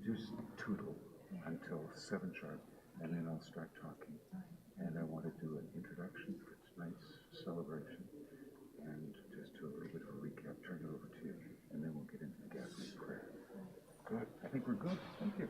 just tootle until 7 sharp, and then I'll start talking. And I want to do an introduction for tonight's celebration, and just do a little bit of a recap, turn it over to you, and then we'll get into the gathering prayer. Good. I think we're good. Thank you.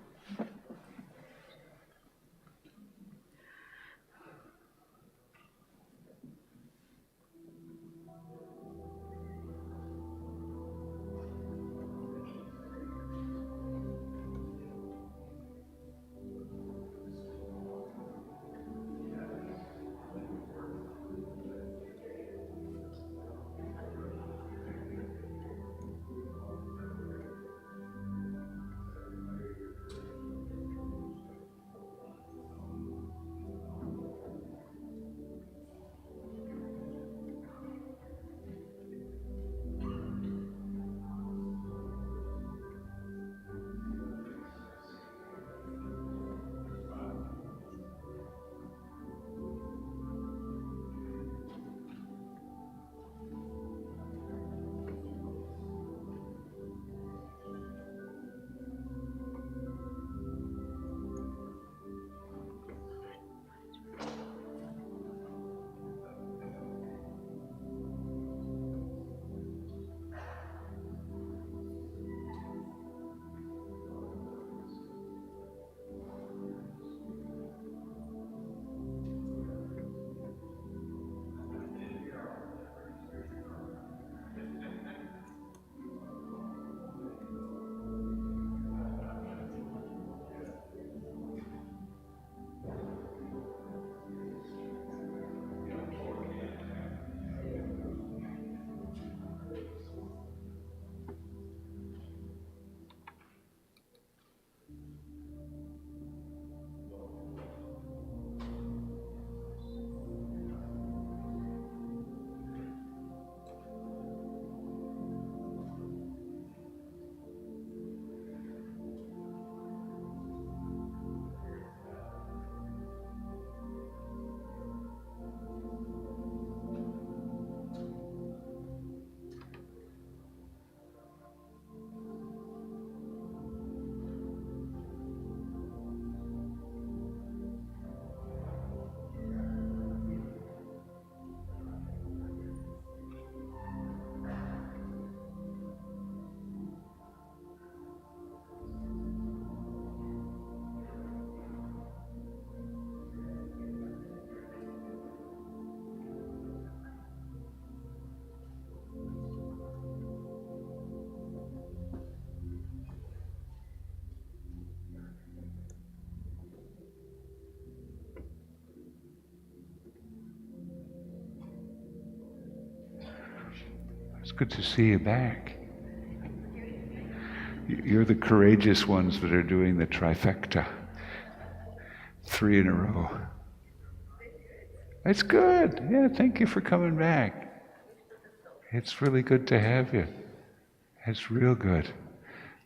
It's good to see you back. You're the courageous ones that are doing the trifecta. 3 in a row. It's good. Yeah, thank you for coming back. It's really good to have you. It's real good.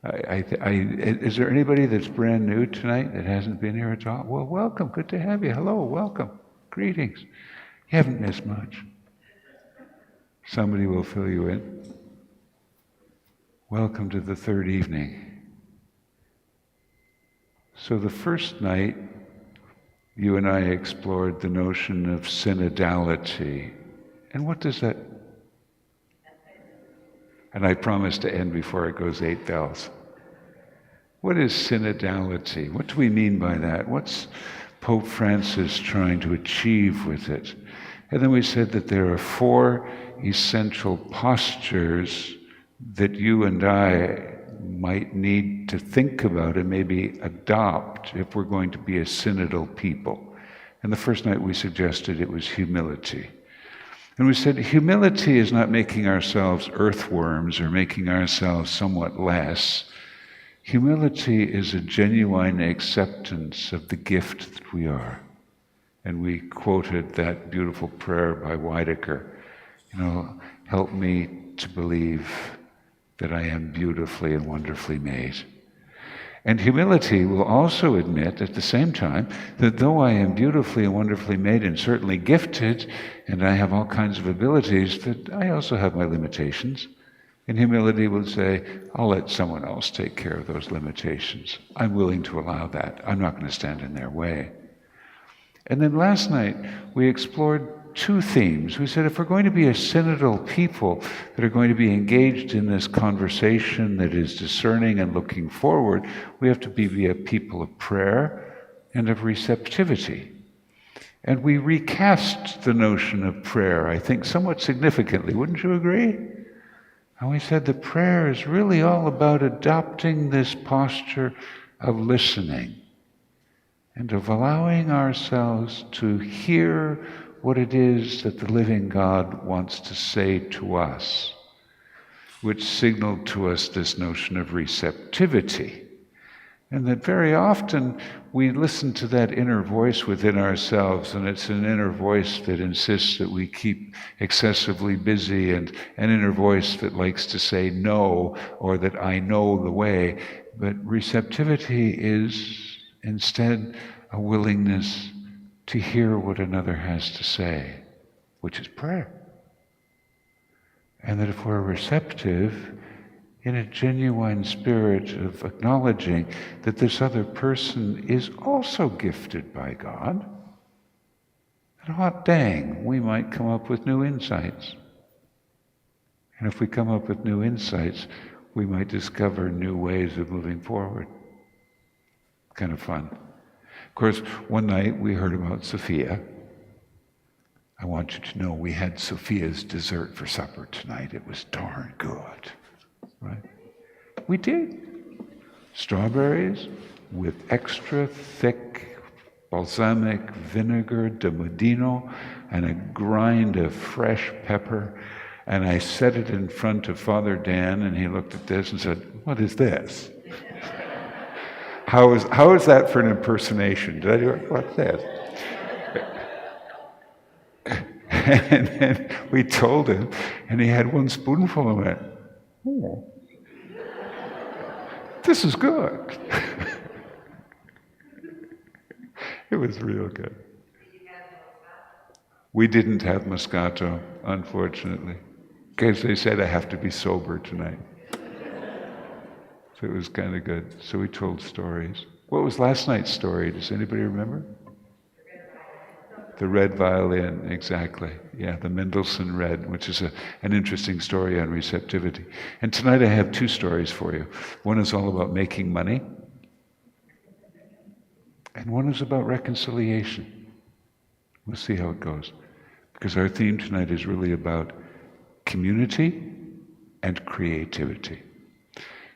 Is there anybody that's brand new tonight that hasn't been here at all? Well, welcome. Good to have you. Hello. Welcome. Greetings. You haven't missed much. Somebody will fill you in. Welcome to the third evening. So the first night, you and I explored the notion of synodality. And what does that... And I promise to end before it goes 8 bells. What is synodality? What do we mean by that? What's Pope Francis trying to achieve with it? And then we said that there are 4 essential postures that you and I might need to think about and maybe adopt if we're going to be a synodal people. And the first night we suggested it was humility. And we said humility is not making ourselves earthworms or making ourselves somewhat less. Humility is a genuine acceptance of the gift that we are. And we quoted that beautiful prayer by Whitaker. Help me to believe that I am beautifully and wonderfully made. And humility will also admit at the same time that though I am beautifully and wonderfully made and certainly gifted, and I have all kinds of abilities, that I also have my limitations. In humility, we'll say, I'll let someone else take care of those limitations. I'm willing to allow that. I'm not going to stand in their way. And then last night, we explored two themes. We said if we're going to be a synodal people that are going to be engaged in this conversation that is discerning and looking forward, we have to be a people of prayer and of receptivity. And we recast the notion of prayer, I think, somewhat significantly. Wouldn't you agree? And we said that prayer is really all about adopting this posture of listening and of allowing ourselves to hear what it is that the living God wants to say to us, which signaled to us this notion of receptivity. And that very often we listen to that inner voice within ourselves, and it's an inner voice that insists that we keep excessively busy, and an inner voice that likes to say no, or that I know the way. But receptivity is instead a willingness to hear what another has to say, which is prayer. And that if we're receptive, in a genuine spirit of acknowledging that this other person is also gifted by God, and hot dang, we might come up with new insights. And if we come up with new insights, we might discover new ways of moving forward. Kind of fun. Of course, one night we heard about Sophia. I want you to know we had Sophia's dessert for supper tonight. It was darn good. Right? We did. Strawberries with extra thick balsamic vinegar de Modino and a grind of fresh pepper. And I set it in front of Father Dan, and he looked at this and said, "What is this?" How is that for an impersonation? Did I do it? What's this? And then we told him, and he had one spoonful and went, "Oh, this is good." It was real good. We didn't have Moscato, unfortunately, because they said I have to be sober tonight. So it was kind of good. So we told stories. What was last night's story? Does anybody remember? The red violin, exactly. Yeah, the Mendelssohn Red, which is an interesting story on receptivity. And tonight I have two stories for you. One is all about making money, and one is about reconciliation. We'll see how it goes. Because our theme tonight is really about community and creativity.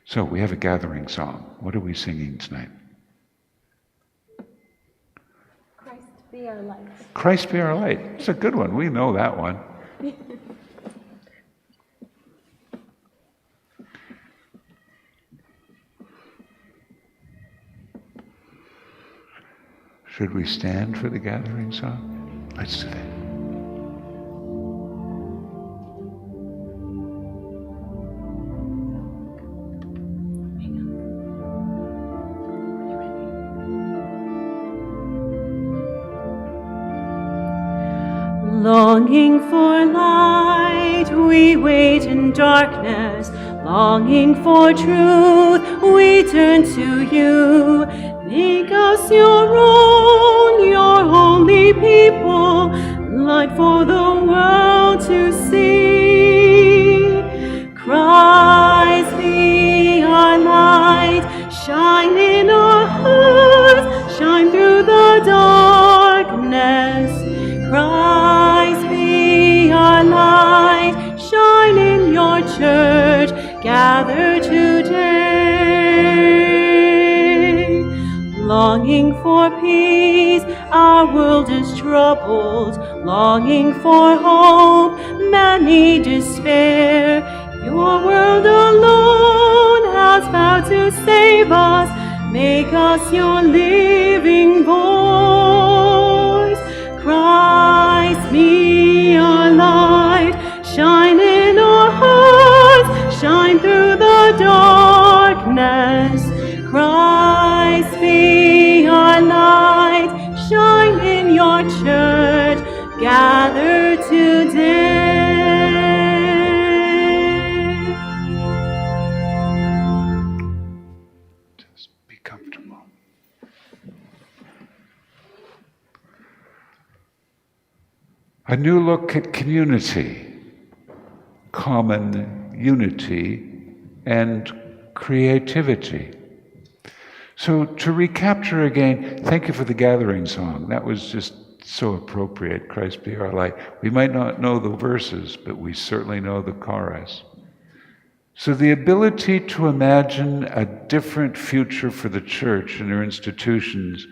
So we have a gathering song. What are we singing tonight? Christ be our light. Christ be our light. It's a good one. We know that one. Should we stand for the gathering song? Let's do that. Longing for light, we wait in darkness. Longing for truth, we turn to you. Make us your own, your holy people, light for the world to see. Christ be our light, shine in our hearts, shine through the darkness. Christ be our light, shine in your church, gather today. Longing for peace, our world is troubled. Longing for hope, many despair. Your world alone has vowed to save us. Make us your living voice. Christ be our light, shine in our hearts, shine through the darkness. Christ be our light, shine in your church, gather today. A new look at community, common unity, and creativity. So to recapture again, thank you for the gathering song. That was just so appropriate, Christ be our light. We might not know the verses, but we certainly know the chorus. So the ability to imagine a different future for the church and her institutions,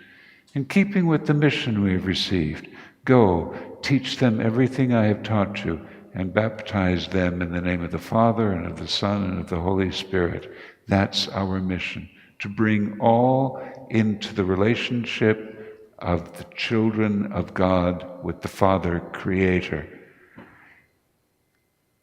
in keeping with the mission we have received. Go, teach them everything I have taught you, and baptize them in the name of the Father, and of the Son, and of the Holy Spirit. That's our mission, to bring all into the relationship of the children of God with the Father Creator.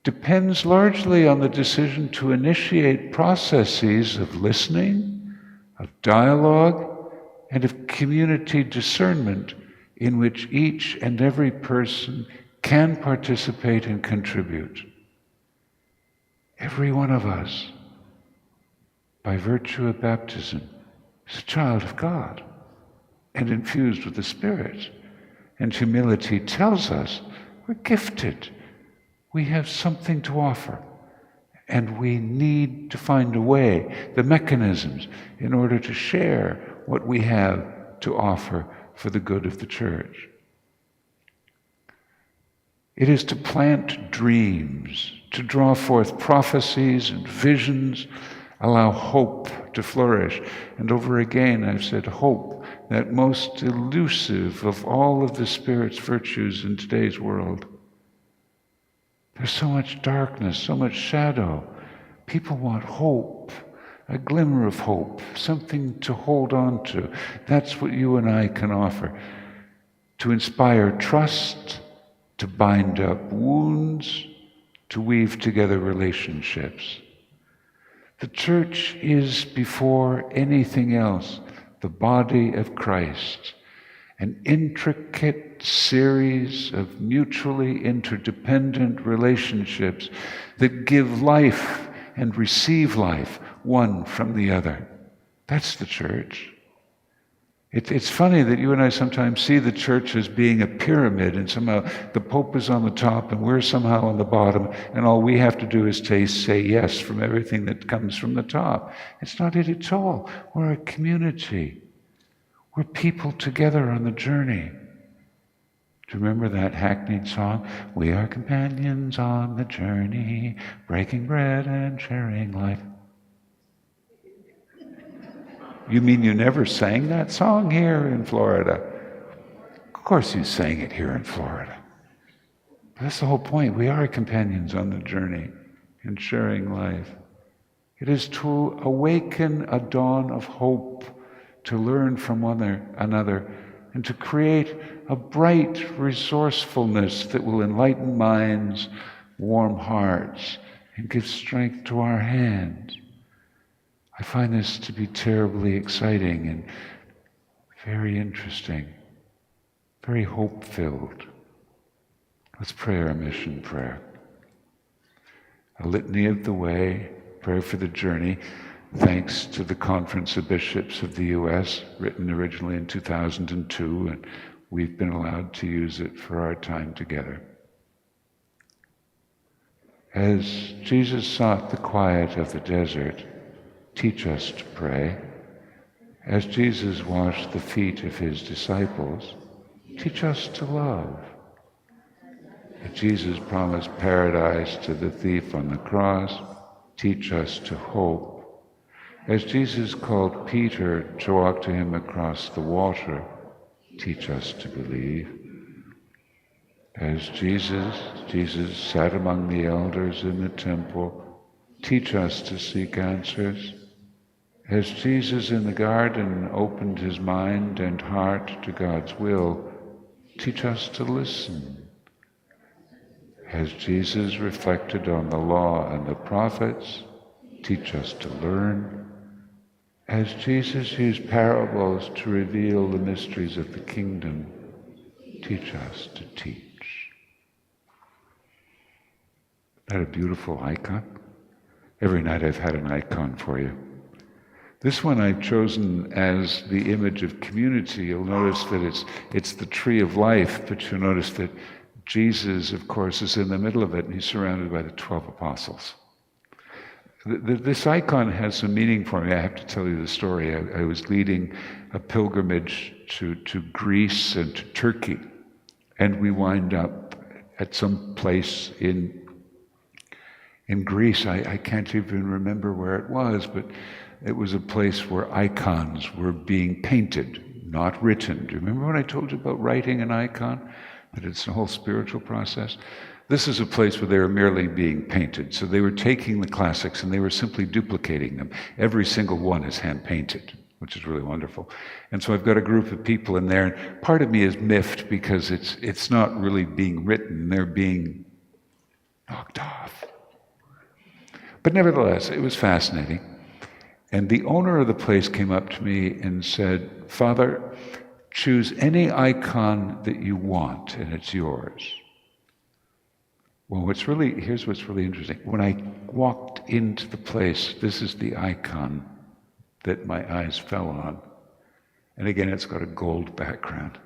Depends largely on the decision to initiate processes of listening, of dialogue, and of community discernment in which each and every person can participate and contribute. Every one of us, by virtue of baptism, is a child of God and infused with the Spirit. And humility tells us we're gifted. We have something to offer, and we need to find a way, the mechanisms, in order to share what we have to offer for the good of the church. It is to plant dreams, to draw forth prophecies and visions, allow hope to flourish. And over again, I've said hope, that most elusive of all of the Spirit's virtues in today's world. There's so much darkness, so much shadow. People want hope, a glimmer of hope, something to hold on to. That's what you and I can offer. To inspire trust, to bind up wounds, to weave together relationships. The church is, before anything else, the body of Christ, an intricate series of mutually interdependent relationships that give life and receive life, one from the other. That's the church. It's funny that you and I sometimes see the church as being a pyramid, and somehow the Pope is on the top and we're somehow on the bottom, and all we have to do is say yes from everything that comes from the top. It's not it at all. We're a community. We're people together on the journey. Do you remember that hackneyed song? We are companions on the journey, breaking bread and sharing life. You mean you never sang that song here in Florida? Of course you sang it here in Florida. That's the whole point. We are companions on the journey and sharing life. It is to awaken a dawn of hope, to learn from one another, and to create a bright resourcefulness that will enlighten minds, warm hearts, and give strength to our hands. I find this to be terribly exciting and very interesting, very hope-filled. Let's pray our mission prayer. A litany of the way, prayer for the journey, thanks to the Conference of Bishops of the U.S., written originally in 2002, and we've been allowed to use it for our time together. As Jesus sought the quiet of the desert, teach us to pray. As Jesus washed the feet of his disciples, teach us to love. As Jesus promised paradise to the thief on the cross, teach us to hope. As Jesus called Peter to walk to him across the water, teach us to believe. As Jesus sat among the elders in the temple, teach us to seek answers. As Jesus in the garden opened his mind and heart to God's will, teach us to listen. As Jesus reflected on the law and the prophets, teach us to learn. As Jesus used parables to reveal the mysteries of the kingdom, teach us to teach. Isn't that a beautiful icon? Every night I've had an icon for you. This one I've chosen as the image of community. You'll notice that it's the tree of life, but you'll notice that Jesus, of course, is in the middle of it, and he's surrounded by the 12 apostles. This icon has some meaning for me. I have to tell you the story. I was leading a pilgrimage to Greece and to Turkey, and we wind up at some place in Greece. I can't even remember where it was, but it was a place where icons were being painted, not written. Do you remember when I told you about writing an icon? That it's a whole spiritual process? This is a place where they were merely being painted. So they were taking the classics and they were simply duplicating them. Every single one is hand-painted, which is really wonderful. And so I've got a group of people in there, and part of me is miffed because it's not really being written. They're being knocked off. But nevertheless, it was fascinating. And the owner of the place came up to me and said, "Father, choose any icon that you want, and it's yours." Well, here's what's really interesting. When I walked into the place, this is the icon that my eyes fell on. And again, it's got a gold background.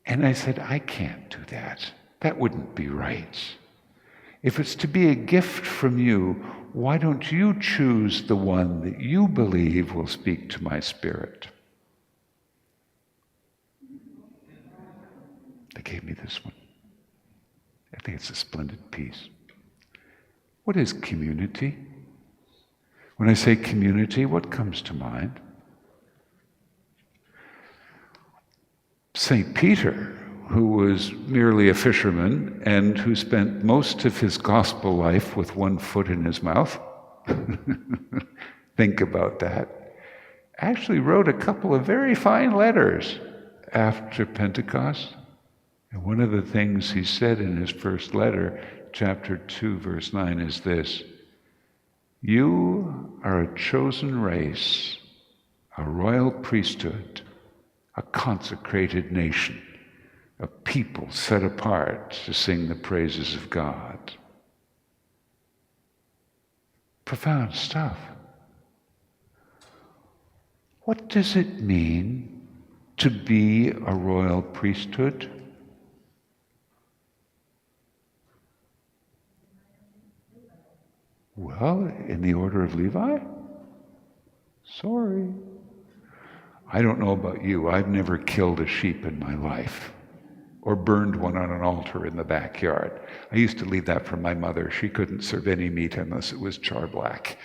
And I said, I can't do that. That wouldn't be right. If it's to be a gift from you, why don't you choose the one that you believe will speak to my spirit? They gave me this one. I think it's a splendid piece. What is community? When I say community, what comes to mind? St. Peter, who was merely a fisherman and who spent most of his gospel life with one foot in his mouth, think about that, actually wrote a couple of very fine letters after Pentecost. And one of the things he said in his first letter, chapter 2, verse 9, is this: "You are a chosen race, a royal priesthood, a consecrated nation, a people set apart to sing the praises of God." Profound stuff. What does it mean to be a royal priesthood? Well, in the order of Levi? Sorry. I don't know about you. I've never killed a sheep in my life or burned one on an altar in the backyard. I used to leave that for my mother. She couldn't serve any meat unless it was char black.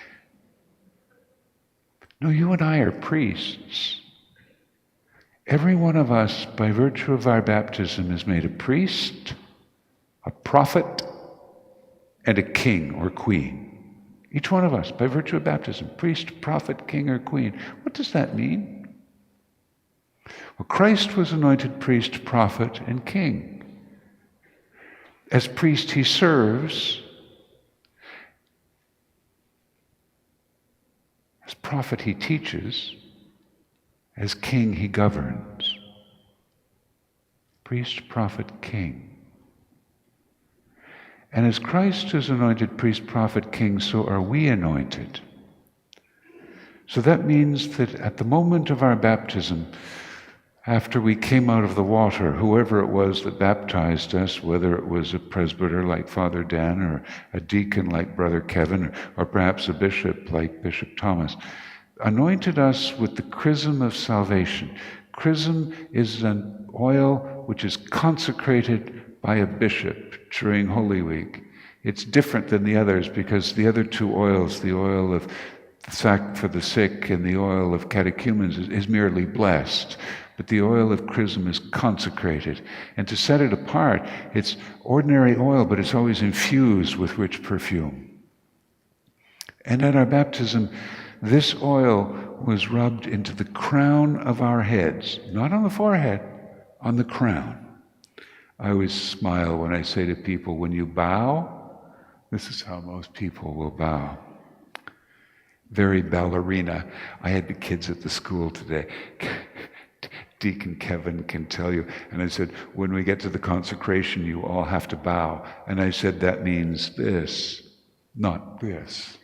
No, you and I are priests. Every one of us, by virtue of our baptism, is made a priest, a prophet, and a king or queen. Each one of us, by virtue of baptism, priest, prophet, king, or queen. What does that mean? Well, Christ was anointed priest, prophet, and king. As priest, he serves. As prophet, he teaches. As king, he governs. Priest, prophet, king. And as Christ is anointed priest, prophet, king, so are we anointed. So that means that at the moment of our baptism, after we came out of the water, whoever it was that baptized us, whether it was a presbyter like Father Dan, or a deacon like Brother Kevin, or perhaps a bishop like Bishop Thomas, anointed us with the chrism of salvation. Chrism is an oil which is consecrated by a bishop during Holy Week. It's different than the others because the other two oils, the oil of sack for the sick and the oil of catechumens, is merely blessed. But the oil of chrism is consecrated. And to set it apart, it's ordinary oil, but it's always infused with rich perfume. And at our baptism, this oil was rubbed into the crown of our heads, not on the forehead, on the crown. I always smile when I say to people, when you bow, this is how most people will bow. Very ballerina. I had the kids at the school today. Deacon Kevin can tell you. And I said, when we get to the consecration, you all have to bow. And I said, that means this, not this.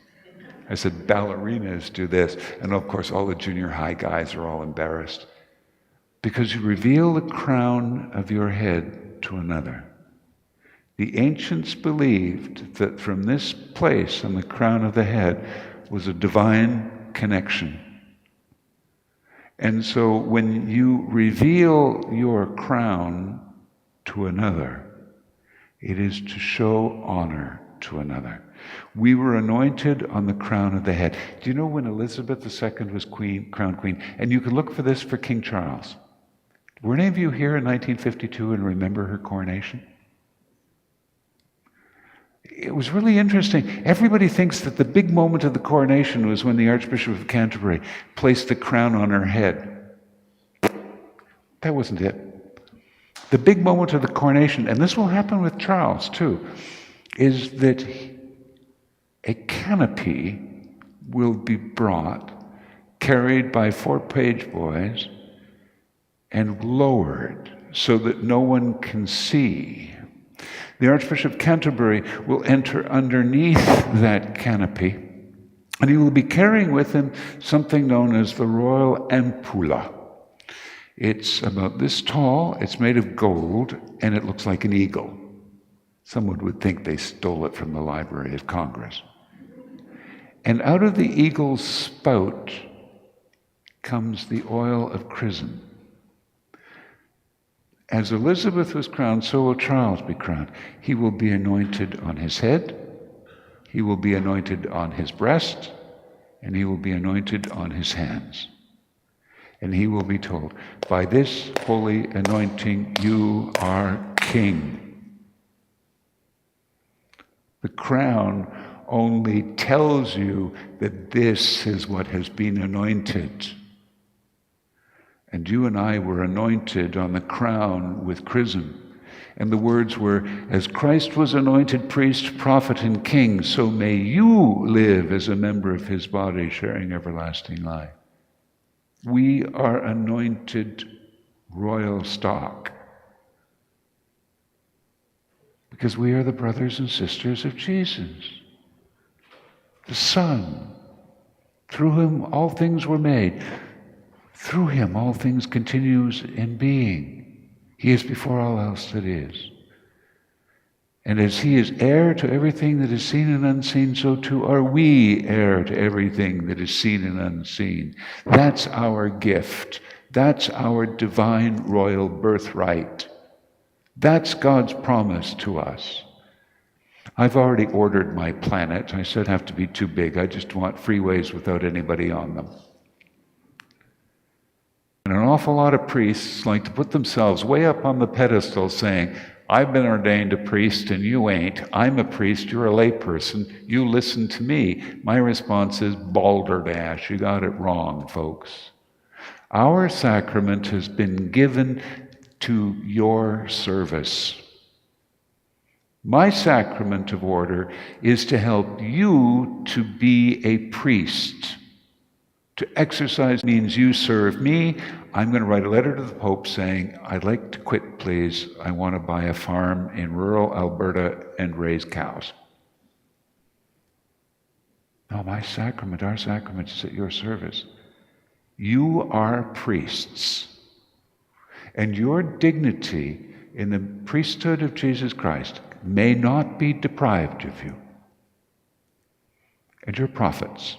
I said, ballerinas do this. And of course, all the junior high guys are all embarrassed. because you reveal the crown of your head to another. The ancients believed that from this place on the crown of the head was a divine connection. And so when you reveal your crown to another, it is to show honor to another. We were anointed on the crown of the head. Do you know when Elizabeth II was crowned queen? And you can look for this for King Charles. Were any of you here in 1952 and remember her coronation? It was really interesting. Everybody thinks that the big moment of the coronation was when the Archbishop of Canterbury placed the crown on her head. That wasn't it. The big moment of the coronation, and this will happen with Charles too, is that a canopy will be brought, carried by 4 page boys, and lowered so that no one can see. The Archbishop of Canterbury will enter underneath that canopy, and he will be carrying with him something known as the royal ampulla. It's about this tall, it's made of gold, and it looks like an eagle. Someone would think they stole it from the Library of Congress. And out of the eagle's spout comes the oil of chrism. As Elizabeth was crowned, so will Charles be crowned. He will be anointed on his head, he will be anointed on his breast, and he will be anointed on his hands. And he will be told, by this holy anointing you are king. The crown only tells you that this is what has been anointed. And you and I were anointed on the crown with chrism. And the words were, as Christ was anointed priest, prophet, and king, so may you live as a member of his body, sharing everlasting life. We are anointed royal stock because we are the brothers and sisters of Jesus, the Son, through whom all things were made. Through him all things continues in being. He is before all else that is. And as he is heir to everything that is seen and unseen, so too are we heir to everything that is seen and unseen. That's our gift. That's our divine royal birthright. That's God's promise to us. I've already ordered my planet. I said have to be too big. I just want freeways without anybody on them. And an awful lot of priests like to put themselves way up on the pedestal saying, I've been ordained a priest and you ain't. I'm a priest, you're a layperson. You listen to me. My response is balderdash. You got it wrong, folks. Our sacrament has been given to your service. My sacrament of order is to help you to be a priest. To exercise means you serve me. I'm going to write a letter to the Pope saying, I'd like to quit, please. I want to buy a farm in rural Alberta and raise cows. No, my sacrament, our sacrament is at your service. You are priests. And your dignity in the priesthood of Jesus Christ may not be deprived of you. And you're prophets.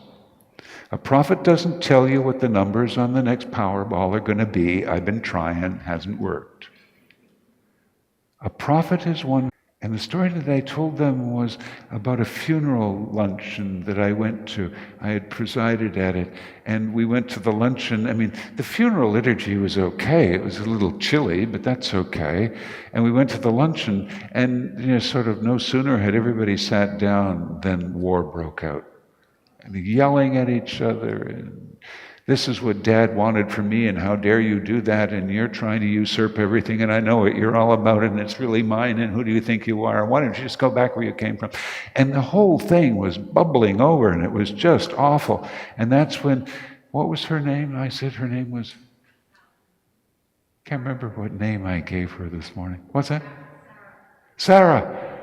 A prophet doesn't tell you what the numbers on the next Powerball are going to be. I've been trying, hasn't worked. A prophet is one, and the story that I told them was about a funeral luncheon that I went to. I had presided at it, and we went to the luncheon. I mean, the funeral liturgy was okay. It was a little chilly, but that's okay. And we went to the luncheon, and sort of no sooner had everybody sat down than war broke out. And yelling at each other, and this is what Dad wanted from me, and how dare you do that, and you're trying to usurp everything, and I know it, you're all about it, and it's really mine, and who do you think you are? Why don't you just go back where you came from? And the whole thing was bubbling over, and it was just awful. And that's when, what was her name? I said her name was, can't remember what name I gave her this morning. What's that? Sarah.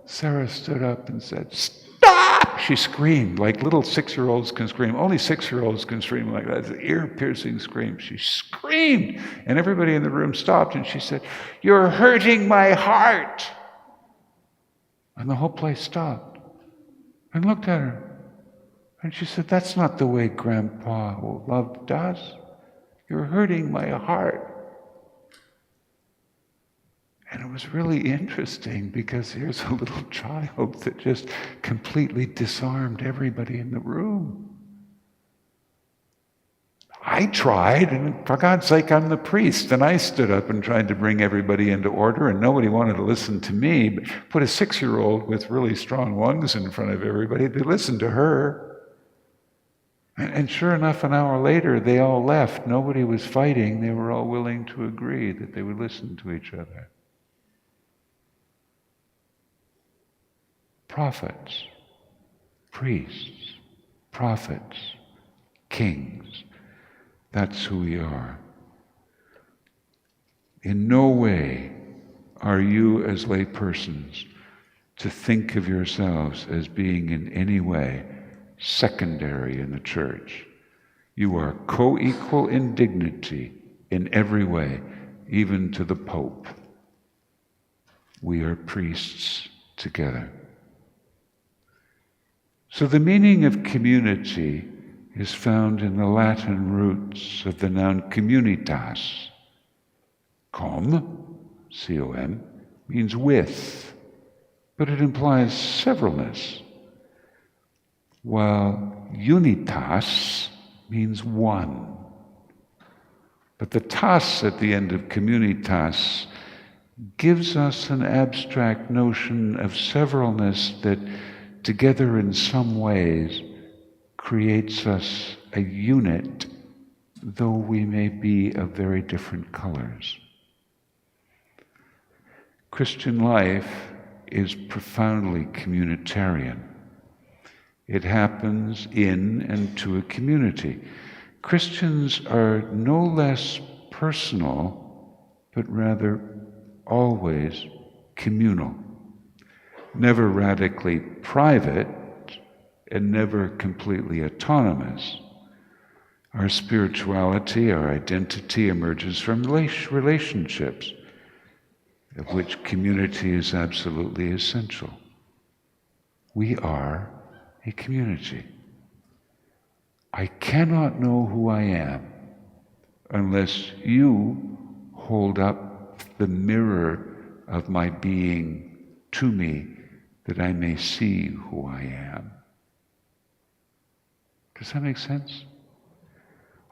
Sarah stood up and said, stop! She screamed like little 6-year-olds can scream. Only 6-year-olds can scream like that. It's an ear-piercing scream. She screamed, and everybody in the room stopped, and she said, "You're hurting my heart." And the whole place stopped and looked at her. And she said, "That's not the way Grandpa love does. You're hurting my heart." And it was really interesting because here's a little child that just completely disarmed everybody in the room. I tried, and for God's sake, I'm the priest, and I stood up and tried to bring everybody into order, and nobody wanted to listen to me. But put a 6-year-old with really strong lungs in front of everybody, they listened to her. And sure enough, an hour later, they all left. Nobody was fighting. They were all willing to agree that they would listen to each other. Prophets, priests, prophets, kings. That's who we are. In no way are you as laypersons to think of yourselves as being in any way secondary in the church. You are co-equal in dignity in every way, even to the Pope. We are priests together. So the meaning of community is found in the Latin roots of the noun communitas. Com, C-O-M, means with, but it implies severalness, while unitas means one. But the tas at the end of communitas gives us an abstract notion of severalness that together in some ways creates us a unit, though we may be of very different colors. Christian life is profoundly communitarian. It happens in and to a community. Christians are no less personal, but rather always communal. Never radically private and never completely autonomous. Our spirituality, our identity emerges from relationships, of which community is absolutely essential. We are a community. I cannot know who I am unless you hold up the mirror of my being to me, that I may see who I am. Does that make sense?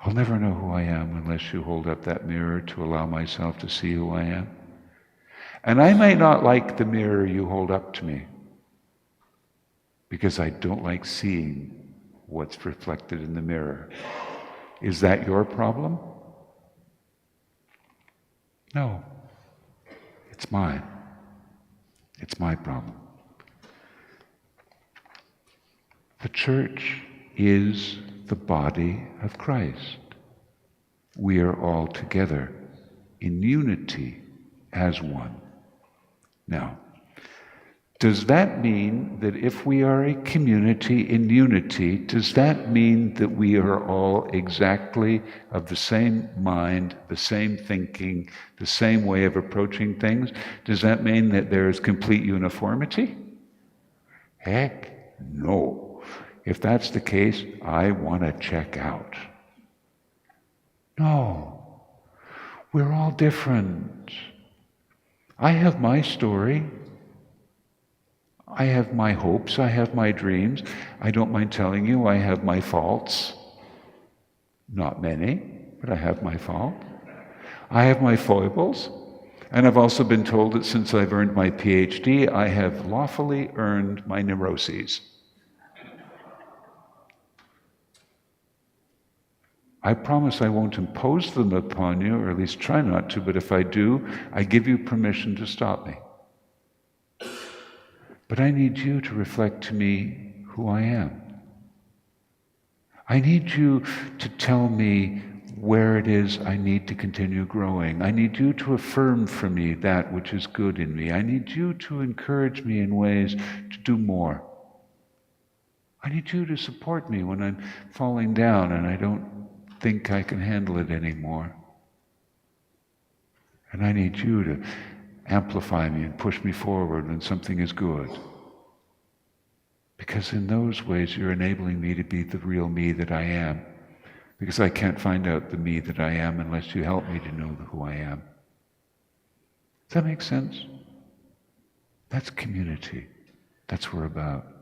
I'll never know who I am unless you hold up that mirror to allow myself to see who I am. And I may not like the mirror you hold up to me because I don't like seeing what's reflected in the mirror. Is that your problem? No. It's mine. It's my problem. The church is the body of Christ. We are all together in unity as one. Now, does that mean that if we are a community in unity, does that mean that we are all exactly of the same mind, the same thinking, the same way of approaching things? Does that mean that there is complete uniformity? Heck, no. If that's the case, I want to check out. No. We're all different. I have my story. I have my hopes. I have my dreams. I don't mind telling you I have my faults. Not many, but I have my fault. I have my foibles. And I've also been told that since I've earned my PhD, I have lawfully earned my neuroses. I promise I won't impose them upon you, or at least try not to, but if I do, I give you permission to stop me. But I need you to reflect to me who I am. I need you to tell me where it is I need to continue growing. I need you to affirm for me that which is good in me. I need you to encourage me in ways to do more. I need you to support me when I'm falling down and I don't think I can handle it anymore. And I need you to amplify me and push me forward when something is good. Because in those ways you're enabling me to be the real me that I am. Because I can't find out the me that I am unless you help me to know who I am. Does that make sense? That's community. That's what we're about.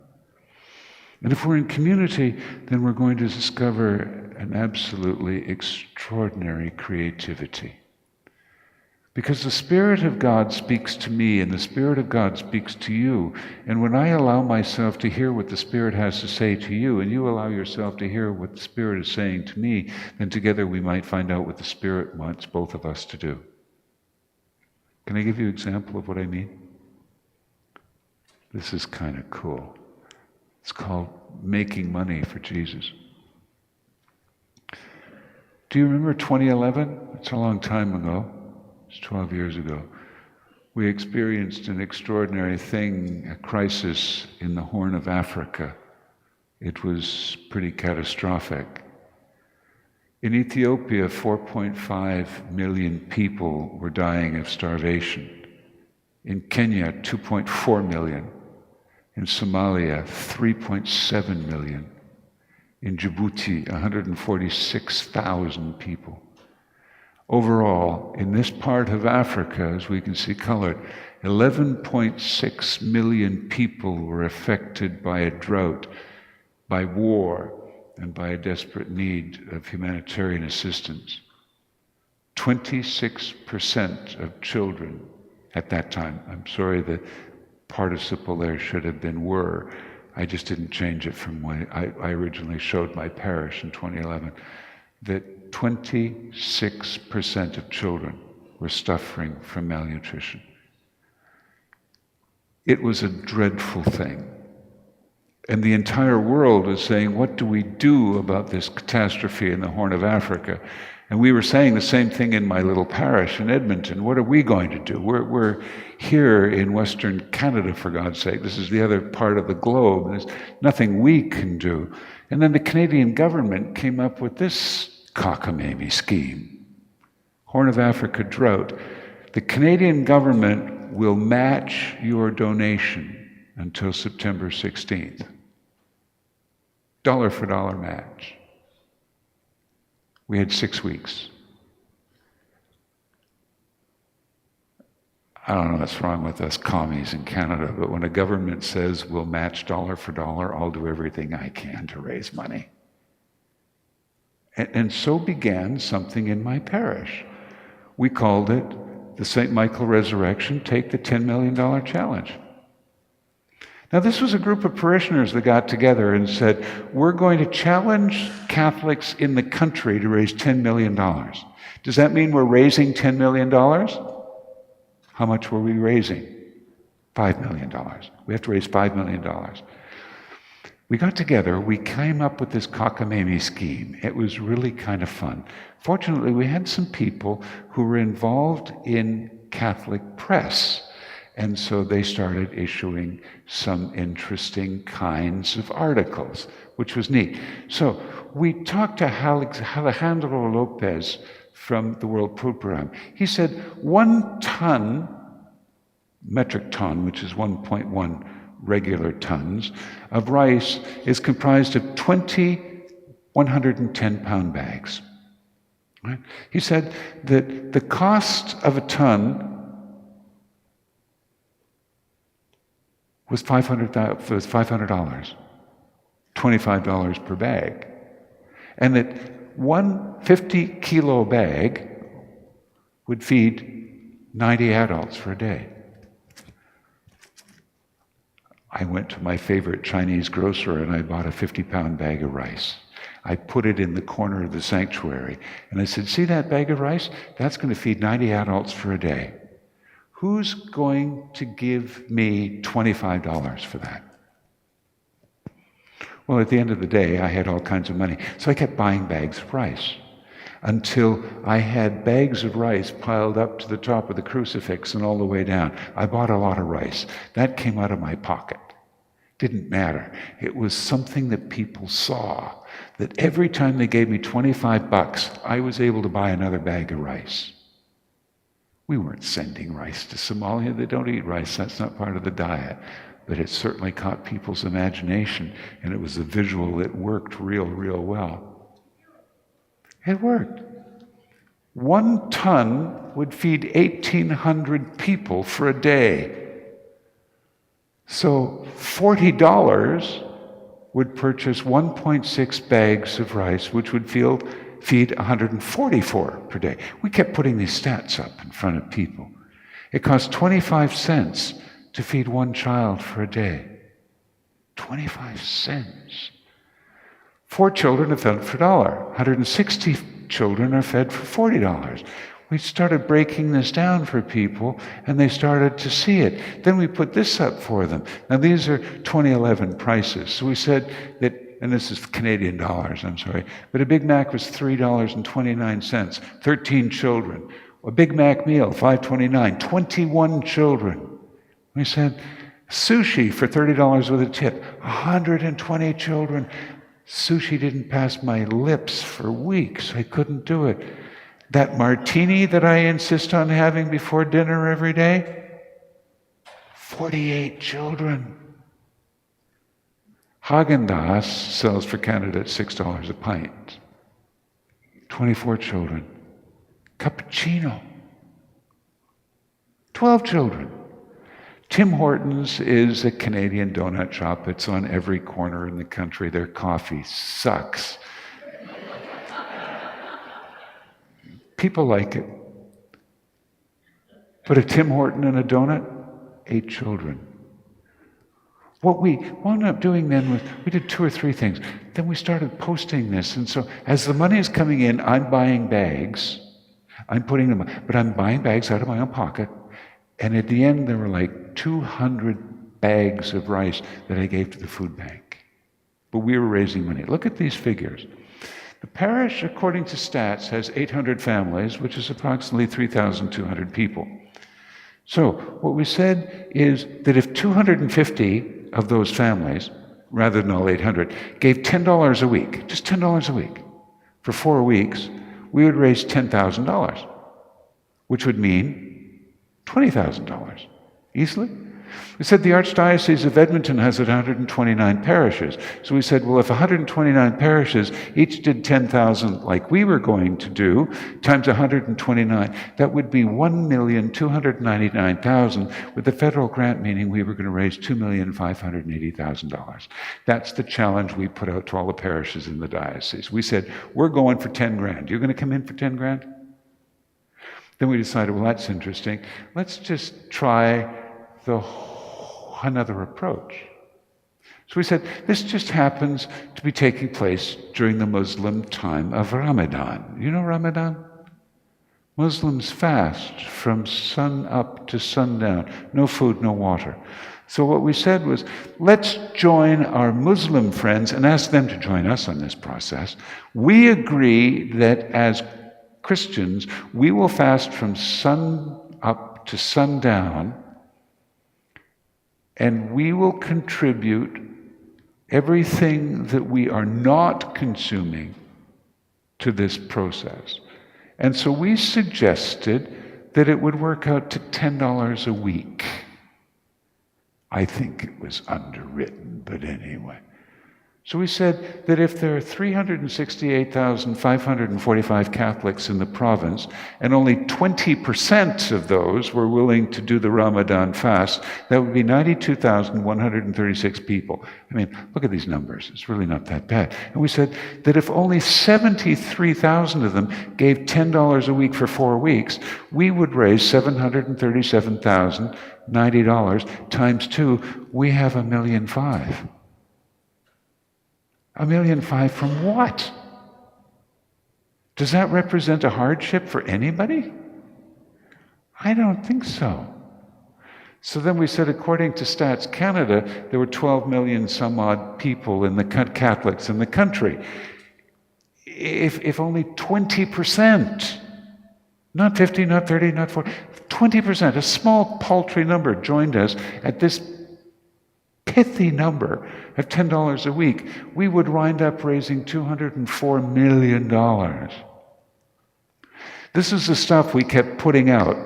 And if we're in community, then we're going to discover an absolutely extraordinary creativity. Because the Spirit of God speaks to me, and the Spirit of God speaks to you. And when I allow myself to hear what the Spirit has to say to you, and you allow yourself to hear what the Spirit is saying to me, then together we might find out what the Spirit wants both of us to do. Can I give you an example of what I mean? This is kind of cool. It's called making money for Jesus. Do you remember 2011? It's a long time ago. It's 12 years ago. We experienced an extraordinary thing, a crisis in the Horn of Africa. It was pretty catastrophic. In Ethiopia, 4.5 million people were dying of starvation. In Kenya, 2.4 million. In Somalia, 3.7 million. In Djibouti, 146,000 people. Overall, in this part of Africa, as we can see colored, 11.6 million people were affected by a drought, by war, and by a desperate need of humanitarian assistance. 26% of children at that time, I'm sorry, the participle there should have been were. I just didn't change it from when I originally showed my parish in 2011, that 26% of children were suffering from malnutrition. It was a dreadful thing. And the entire world was saying, what do we do about this catastrophe in the Horn of Africa? And we were saying the same thing in my little parish in Edmonton. What are we going to do? We're here in Western Canada, for God's sake. This is the other part of the globe. There's nothing we can do. And then the Canadian government came up with this cockamamie scheme. Horn of Africa drought. The Canadian government will match your donation until September 16th. Dollar for dollar match. We had 6 weeks. I don't know what's wrong with us commies in Canada, but when a government says we'll match dollar for dollar, I'll do everything I can to raise money. And so began something in my parish. We called it the St. Michael Resurrection, Take the $10 Million Challenge. Now, this was a group of parishioners that got together and said, we're going to challenge Catholics in the country to raise $10 million. Does that mean we're raising $10 million? How much were we raising? $5 million. We have to raise $5 million. We got together, we came up with this cockamamie scheme. It was really kind of fun. Fortunately, we had some people who were involved in Catholic press. And so they started issuing some interesting kinds of articles, which was neat. So we talked to Alejandro Lopez from the World Food Program. He said 1 ton, metric ton, which is 1.1 regular tons, of rice is comprised of 20 110-pound bags. Right? He said that the cost of a ton was $500, $25 per bag. And that one 50-kilo bag would feed 90 adults for a day. I went to my favorite Chinese grocer and I bought a 50-pound bag of rice. I put it in the corner of the sanctuary and I said, see that bag of rice? That's going to feed 90 adults for a day. Who's going to give me $25 for that? Well, at the end of the day, I had all kinds of money. So I kept buying bags of rice until I had bags of rice piled up to the top of the crucifix and all the way down. I bought a lot of rice. That came out of my pocket. Didn't matter. It was something that people saw, that every time they gave me $25, I was able to buy another bag of rice. We weren't sending rice to Somalia. They don't eat rice. That's not part of the diet. But it certainly caught people's imagination, and it was a visual that worked real well. It worked. 1 ton would feed 1,800 people for a day. So $40 would purchase 1.6 bags of rice, which would feed 144 per day. We kept putting these stats up in front of people. It cost 25 cents to feed 1 child for a day. 25 cents. 4 children are fed for $1. 160 children are fed for $40. We started breaking this down for people, and they started to see it. Then we put this up for them. Now, these are 2011 prices. So we said that, and this is Canadian dollars, I'm sorry, but a Big Mac was $3.29, 13 children. A Big Mac meal, $5.29, 21 children. We said, sushi for $30 with a tip, 120 children. Sushi didn't pass my lips for weeks. I couldn't do it. That martini that I insist on having before dinner every day, 48 children. Haagen-Dazs sells for Canada at $6 a pint. 24 children. Cappuccino. 12 children. Tim Hortons is a Canadian donut shop. It's on every corner in the country. Their coffee sucks. People like it. But a Tim Horton and a donut, 8 children. What we wound up doing then was, we did 2 or 3 things. Then we started posting this. And so as the money is coming in, I'm buying bags. I'm putting them, but I'm buying bags out of my own pocket. And at the end, there were like 200 bags of rice that I gave to the food bank. But we were raising money. Look at these figures. The parish, according to stats, has 800 families, which is approximately 3,200 people. So what we said is that if 250 of those families, rather than all 800, gave $10 a week, just $10 a week, for 4 weeks, we would raise $10,000, which would mean $20,000 easily. We said the Archdiocese of Edmonton has 129 parishes. So we said, well, if 129 parishes each did 10,000 like we were going to do, times 129, that would be 1,299,000, with the federal grant meaning we were going to raise $2,580,000. That's the challenge we put out to all the parishes in the diocese. We said, we're going for 10 grand. You're going to come in for 10 grand? Then we decided, well, that's interesting. Let's just try another approach. So we said, this just happens to be taking place during the Muslim time of Ramadan. You know Ramadan? Muslims fast from sun up to sundown. No food, no water. So what we said was, let's join our Muslim friends and ask them to join us on this process. We agree that as Christians, we will fast from sun up to sundown, and we will contribute everything that we are not consuming to this process. And so we suggested that it would work out to $10 a week. I think it was underwritten, but anyway. So we said that if there are 368,545 Catholics in the province, and only 20% of those were willing to do the Ramadan fast, that would be 92,136 people. I mean, look at these numbers. It's really not that bad. And we said that if only 73,000 of them gave $10 a week for 4 weeks, we would raise $737,090 times 2. We have $1.5 million. $1.5 million from what? Does that represent a hardship for anybody? I don't think so. So then we said, according to Stats Canada, there were 12 million some odd people in the Catholics in the country. If only 20%, not 50, not 30, not 40, 20%, a small paltry number joined us at this pithy number of $10 a week, we would wind up raising $204 million. This is the stuff we kept putting out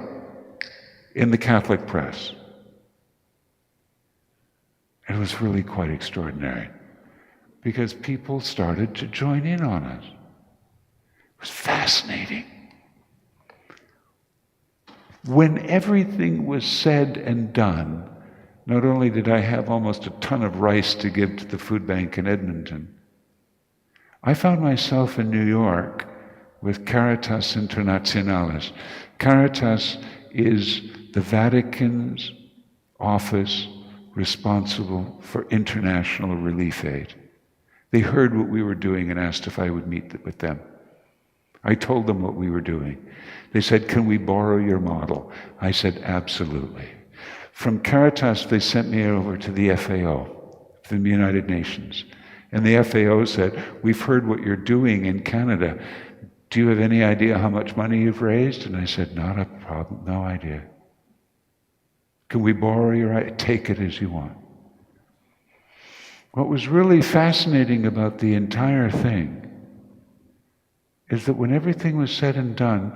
in the Catholic press. It was really quite extraordinary because people started to join in on us. It was fascinating. When everything was said and done, not only did I have almost a ton of rice to give to the food bank in Edmonton, I found myself in New York with Caritas Internationalis. Caritas is the Vatican's office responsible for international relief aid. They heard what we were doing and asked if I would meet with them. I told them what we were doing. They said, "Can we borrow your model?" I said, "Absolutely." From Caritas, they sent me over to the FAO, the United Nations. And the FAO said, "We've heard what you're doing in Canada. Do you have any idea how much money you've raised?" And I said, "Not a problem, no idea." "Can we borrow your, take it as you want." What was really fascinating about the entire thing is that when everything was said and done,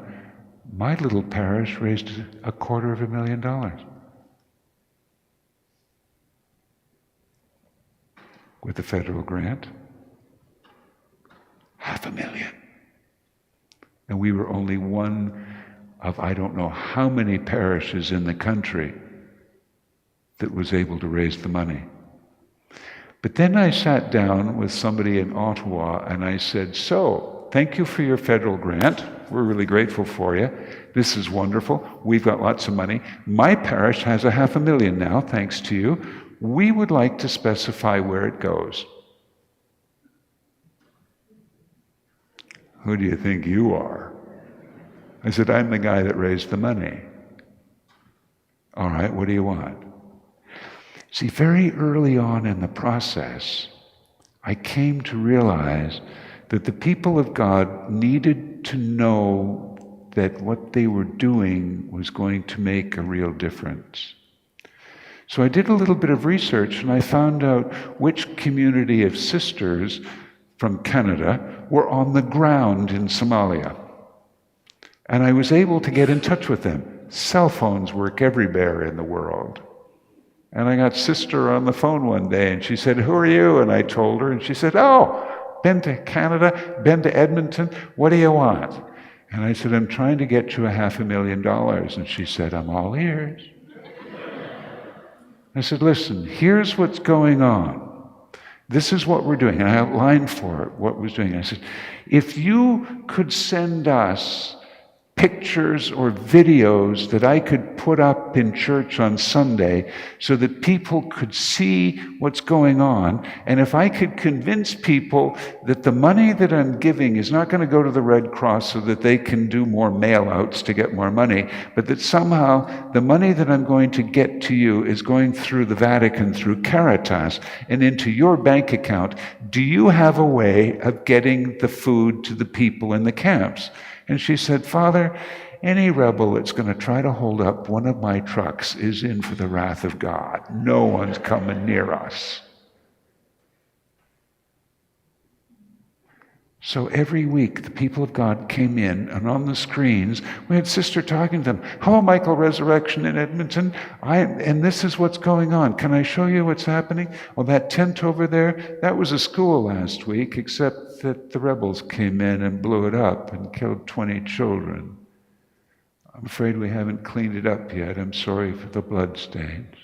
my little parish raised $250,000 with the federal grant. $500,000. And we were only one of I don't know how many parishes in the country that was able to raise the money. But then I sat down with somebody in Ottawa and I said, "So, thank you for your federal grant. We're really grateful for you. This is wonderful. We've got lots of money. My parish has $500,000 now, thanks to you. We would like to specify where it goes." "Who do you think you are?" I said, "I'm the guy that raised the money." "All right, what do you want?" See, very early on in the process, I came to realize that the people of God needed to know that what they were doing was going to make a real difference. So I did a little bit of research and I found out which community of sisters from Canada were on the ground in Somalia. And I was able to get in touch with them. Cell phones work everywhere in the world. And I got Sister on the phone one day and she said, "Who are you?" And I told her and she said, "Oh, been to Canada, been to Edmonton, what do you want?" And I said, "I'm trying to get you $500,000. And she said, "I'm all ears." I said, "Listen, here's what's going on. This is what we're doing." And I outlined for it what was doing. I said, "If you could send us pictures or videos that I could put up in church on Sunday so that people could see what's going on, and if I could convince people that the money that I'm giving is not going to go to the Red Cross so that they can do more mail-outs to get more money, but that somehow the money that I'm going to get to you is going through the Vatican, through Caritas, and into your bank account, do you have a way of getting the food to the people in the camps?" And she said, "Father, any rebel that's going to try to hold up one of my trucks is in for the wrath of God. No one's coming near us." So every week, the people of God came in, and on the screens, we had Sister talking to them. "Hello, Michael Resurrection in Edmonton. And this is what's going on. Can I show you what's happening? Well, that tent over there, that was a school last week, except that the rebels came in and blew it up and killed 20 children. I'm afraid we haven't cleaned it up yet. I'm sorry for the blood stains."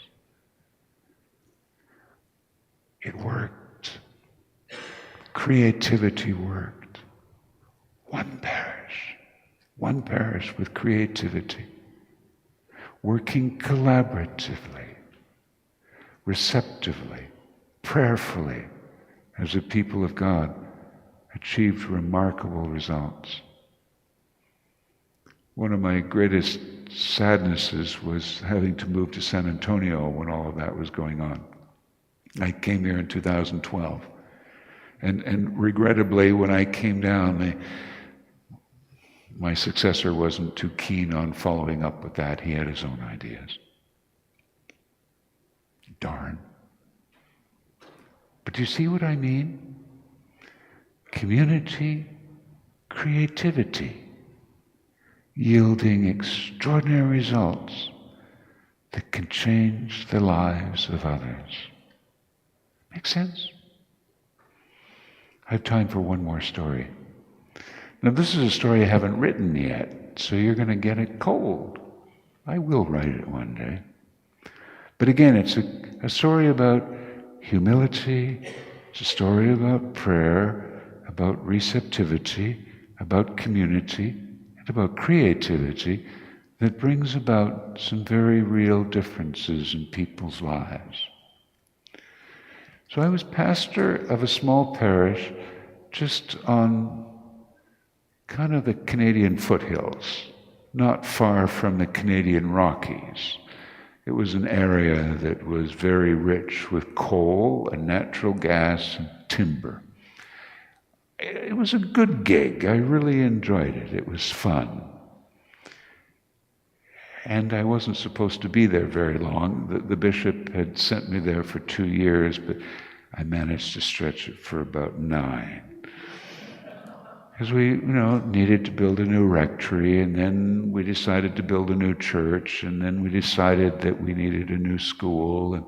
It worked. Creativity worked. One parish with creativity, working collaboratively, receptively, prayerfully, as a people of God, achieved remarkable results. One of my greatest sadnesses was having to move to San Antonio when all of that was going on. I came here in 2012. And regrettably, when I came down, my successor wasn't too keen on following up with that. He had his own ideas. Darn. But do you see what I mean? Community, creativity, yielding extraordinary results that can change the lives of others. Make sense? I have time for one more story. Now, this is a story I haven't written yet, so you're going to get it cold. I will write it one day. But again, it's a story about humility, it's a story about prayer, about receptivity, about community, and about creativity that brings about some very real differences in people's lives. So I was pastor of a small parish just on kind of the Canadian foothills, not far from the Canadian Rockies. It was an area that was very rich with coal and natural gas and timber. It was a good gig. I really enjoyed it. It was fun. And I wasn't supposed to be there very long. The bishop had sent me there for 2 years, but I managed to stretch it for about 9. Because we, needed to build a new rectory, and then we decided to build a new church, and then we decided that we needed a new school, and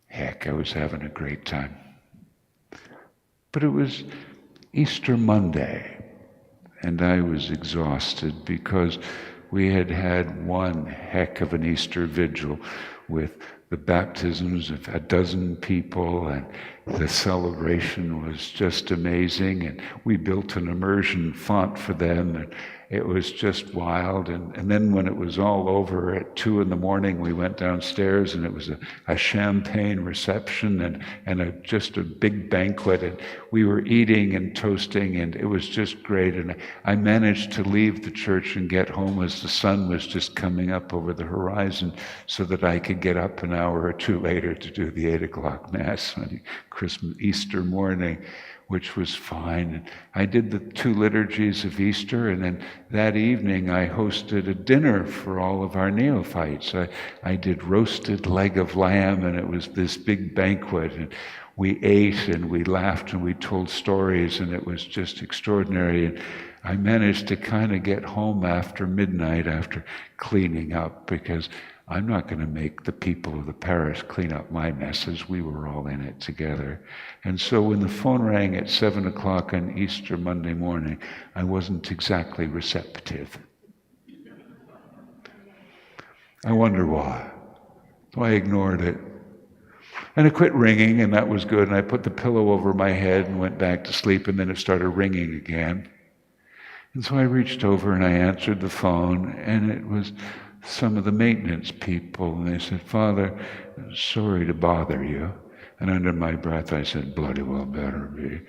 heck, I was having a great time. But it was Easter Monday, and I was exhausted because we had had one heck of an Easter vigil with the baptisms of a dozen people, and the celebration was just amazing, and we built an immersion font for them, and it was just wild. And then when it was all over at 2 a.m, we went downstairs, and it was a champagne reception and just a big banquet, and we were eating and toasting, and it was just great. And I managed to leave the church and get home as the sun was just coming up over the horizon so that I could get up an hour or 2 later to do the 8 o'clock Mass on Easter morning, which was fine. And I did the 2 liturgies of Easter, and then that evening I hosted a dinner for all of our neophytes. I did roasted leg of lamb, and it was this big banquet, and we ate and we laughed and we told stories, and it was just extraordinary. And I managed to kind of get home after midnight after cleaning up, because I'm not going to make the people of the parish clean up my messes. We were all in it together. And so when the phone rang at 7 o'clock on Easter Monday morning, I wasn't exactly receptive. I wonder why. So I ignored it. And it quit ringing, and that was good. And I put the pillow over my head and went back to sleep, and then it started ringing again. And so I reached over and I answered the phone, and it was some of the maintenance people, and they said, "Father, sorry to bother you." And under my breath I said, "Bloody well better be."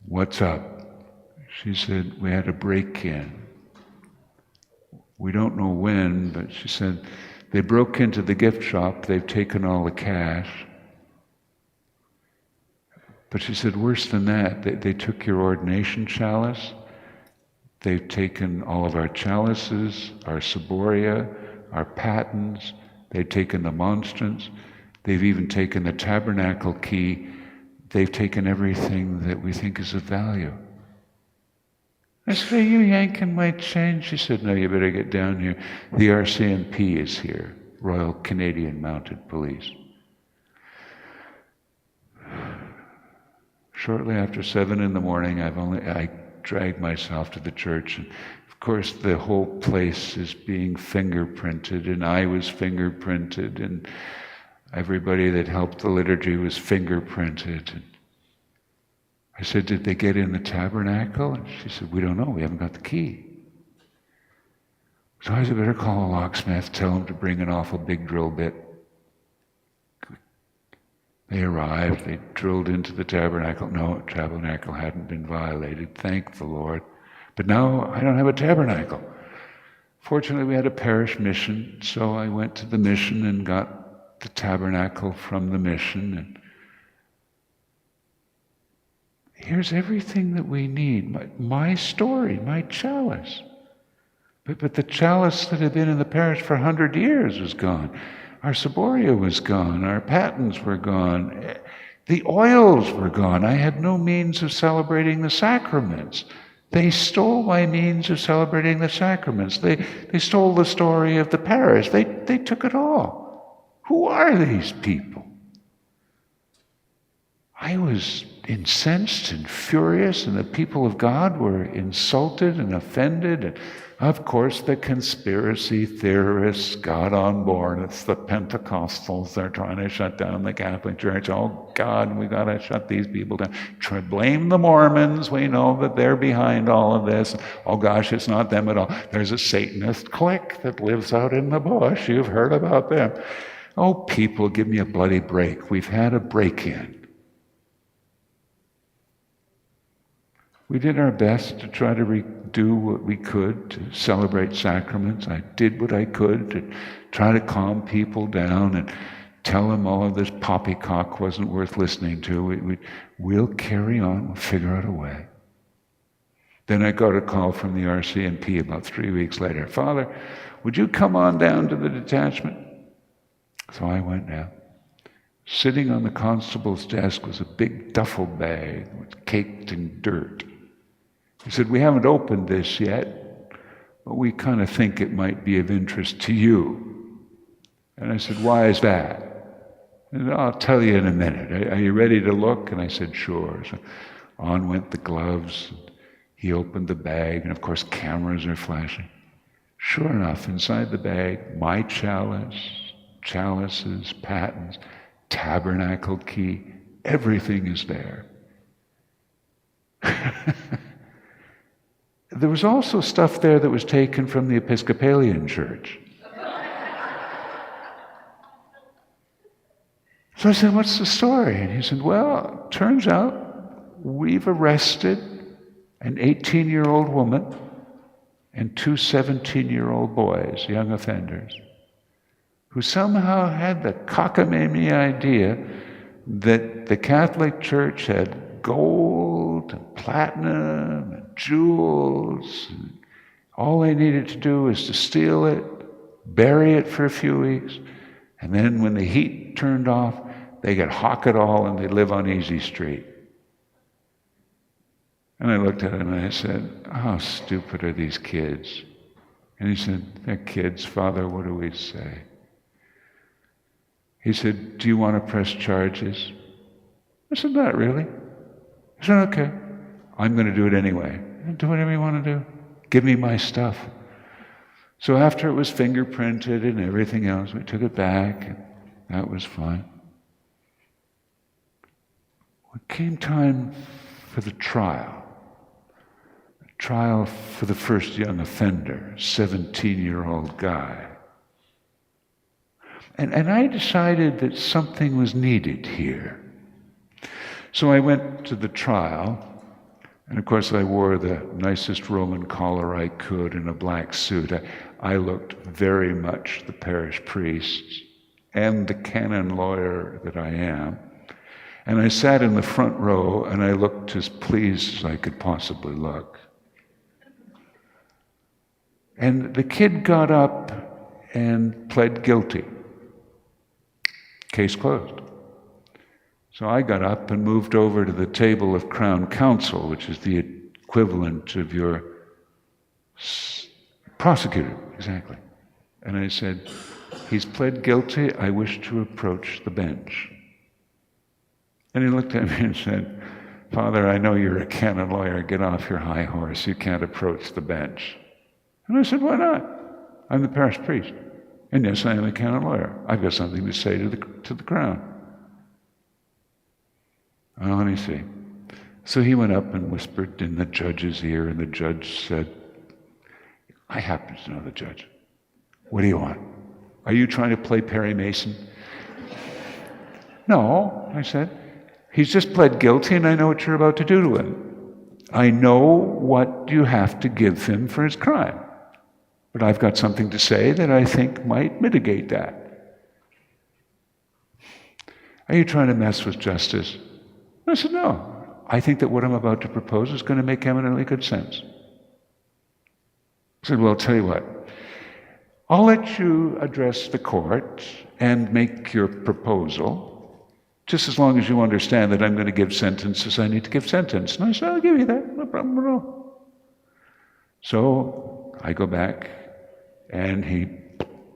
"What's up?" She said, "We had a break-in. We don't know when, but," she said, "they broke into the gift shop. They've taken all the cash." But she said, "Worse than that, they took your ordination chalice. They've taken all of our chalices, our ciboria, our patens. They've taken the monstrance. They've even taken the tabernacle key. They've taken everything that we think is of value." I said, "Are you yanking my chain?" She said, "No, you better get down here. The RCMP is here, Royal Canadian Mounted Police." Shortly after 7 a.m, I dragged myself to the church, and of course the whole place is being fingerprinted, and I was fingerprinted, and everybody that helped the liturgy was fingerprinted. And I said, "Did they get in the tabernacle?" And she said, "We don't know, we haven't got the key." So I said, "Better call a locksmith, tell him to bring an awful big drill bit." They arrived, they drilled into the tabernacle. No, tabernacle hadn't been violated, thank the Lord. But now I don't have a tabernacle. Fortunately, we had a parish mission, so I went to the mission and got the tabernacle from the mission. And here's everything that we need. My story, my chalice. But the chalice that had been in the parish for 100 years was gone. Our ciboria was gone. Our patens were gone. The oils were gone. I had no means of celebrating the sacraments. They stole my means of celebrating the sacraments. They stole the story of the parish. They took it all. Who are these people? I was incensed and furious, and the people of God were insulted and offended. And of course, the conspiracy theorists got on board. It's the Pentecostals. They're trying to shut down the Catholic Church. Oh, God, we got to shut these people down. Blame the Mormons. We know that they're behind all of this. Oh, gosh, it's not them at all. There's a Satanist clique that lives out in the bush. You've heard about them. Oh, people, give me a bloody break. We've had a break-in. We did our best to try to do what we could to celebrate sacraments. I did what I could to try to calm people down and tell them all of this poppycock wasn't worth listening to. We'll carry on. We'll figure out a way. Then I got a call from the RCMP about 3 weeks later. Father, would you come on down to the detachment? So I went down. Sitting on the constable's desk was a big duffel bag caked in dirt. He said, we haven't opened this yet, but we kind of think it might be of interest to you. And I said, why is that? And I'll tell you in a minute. Are you ready to look? And I said, sure. So on went the gloves. He opened the bag, and of course cameras are flashing. Sure enough, inside the bag, my chalice, chalices, patens, tabernacle key, everything is there. There was also stuff there that was taken from the Episcopalian Church. So I said, what's the story? And he said, well, it turns out we've arrested an 18-year-old woman and 2 17-year-old boys, young offenders, who somehow had the cockamamie idea that the Catholic Church had gold and platinum and jewels. And all they needed to do was to steal it, bury it for a few weeks, and then when the heat turned off, they could hawk it all and they'd live on Easy Street. And I looked at him and I said, how stupid are these kids? And he said, they're kids, Father, what do we say? He said, do you want to press charges? I said, not really. He said, okay, I'm going to do it anyway. Do whatever you want to do. Give me my stuff. So after it was fingerprinted and everything else, we took it back, and that was fine. It came time for the trial. Trial for the first young offender, 17-year-old guy. And I decided that something was needed here. So I went to the trial, and of course I wore the nicest Roman collar I could in a black suit. I looked very much the parish priest and the canon lawyer that I am. And I sat in the front row, and I looked as pleased as I could possibly look. And the kid got up and pled guilty. Case closed. So I got up and moved over to the table of Crown Counsel, which is the equivalent of your prosecutor, exactly. And I said, he's pled guilty, I wish to approach the bench. And he looked at me and said, Father, I know you're a canon lawyer, get off your high horse, you can't approach the bench. And I said, why not? I'm the parish priest. And yes, I am a canon lawyer. I've got something to say to the Crown. Oh, let me see. So he went up and whispered in the judge's ear, and the judge said, I happen to know the judge. What do you want? Are you trying to play Perry Mason? No, I said. He's just pled guilty, and I know what you're about to do to him. I know what you have to give him for his crime. But I've got something to say that I think might mitigate that. Are you trying to mess with justice? I said, no. I think that what I'm about to propose is going to make eminently good sense. I said, well, I'll tell you what. I'll let you address the court and make your proposal, just as long as you understand that I'm going to give sentence as I need to give sentence. And I said, I'll give you that, no problem at all. So I go back, and he,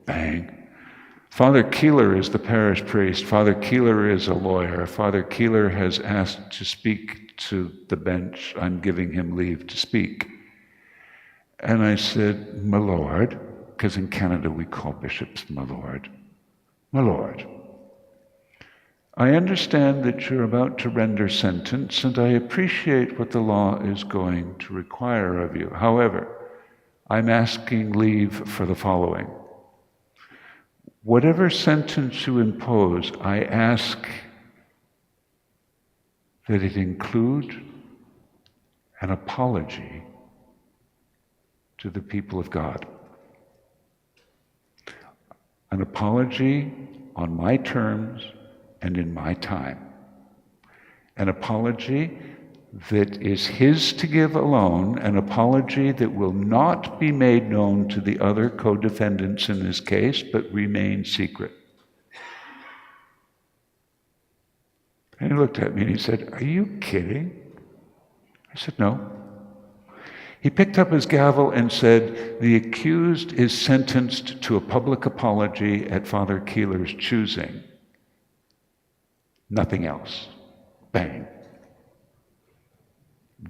bang. Father Keeler is the parish priest. Father Keeler is a lawyer. Father Keeler has asked to speak to the bench. I'm giving him leave to speak. And I said, my lord, because in Canada we call bishops my lord. My lord, I understand that you're about to render sentence, and I appreciate what the law is going to require of you. However, I'm asking leave for the following. Whatever sentence you impose, I ask that it include an apology to the people of God. An apology on my terms and in my time. An apology that is his to give alone, an apology that will not be made known to the other co-defendants in this case, but remain secret. And he looked at me and he said, are you kidding? I said, no. He picked up his gavel and said, the accused is sentenced to a public apology at Father Keeler's choosing. Nothing else. Bang.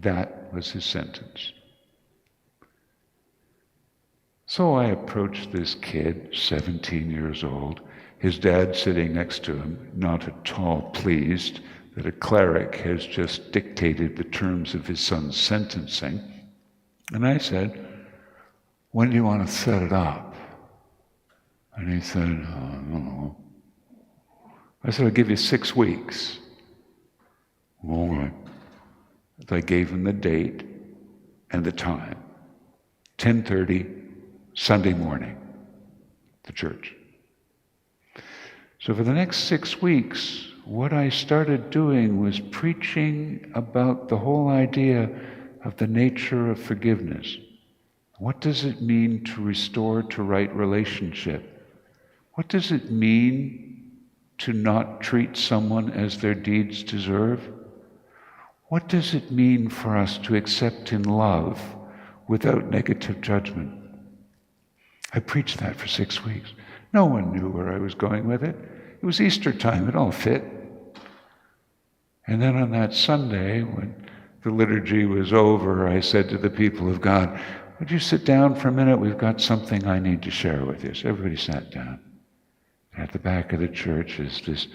That was his sentence. So I approached this kid, 17 years old, his dad sitting next to him, not at all pleased that a cleric has just dictated the terms of his son's sentencing. And I said, when do you want to set it up? And he said, I don't know. I said, I'll give you 6 weeks. All right. I gave him the date and the time. 10:30, Sunday morning, the church. So for the next 6 weeks, what I started doing was preaching about the whole idea of the nature of forgiveness. What does it mean to restore to right relationship? What does it mean to not treat someone as their deeds deserve? What does it mean for us to accept in love without negative judgment? I preached that for 6 weeks. No one knew where I was going with it. It was Easter time, it all fit. And then on that Sunday, when the liturgy was over, I said to the people of God, would you sit down for a minute? We've got something I need to share with you. So everybody sat down. At the back of the church is this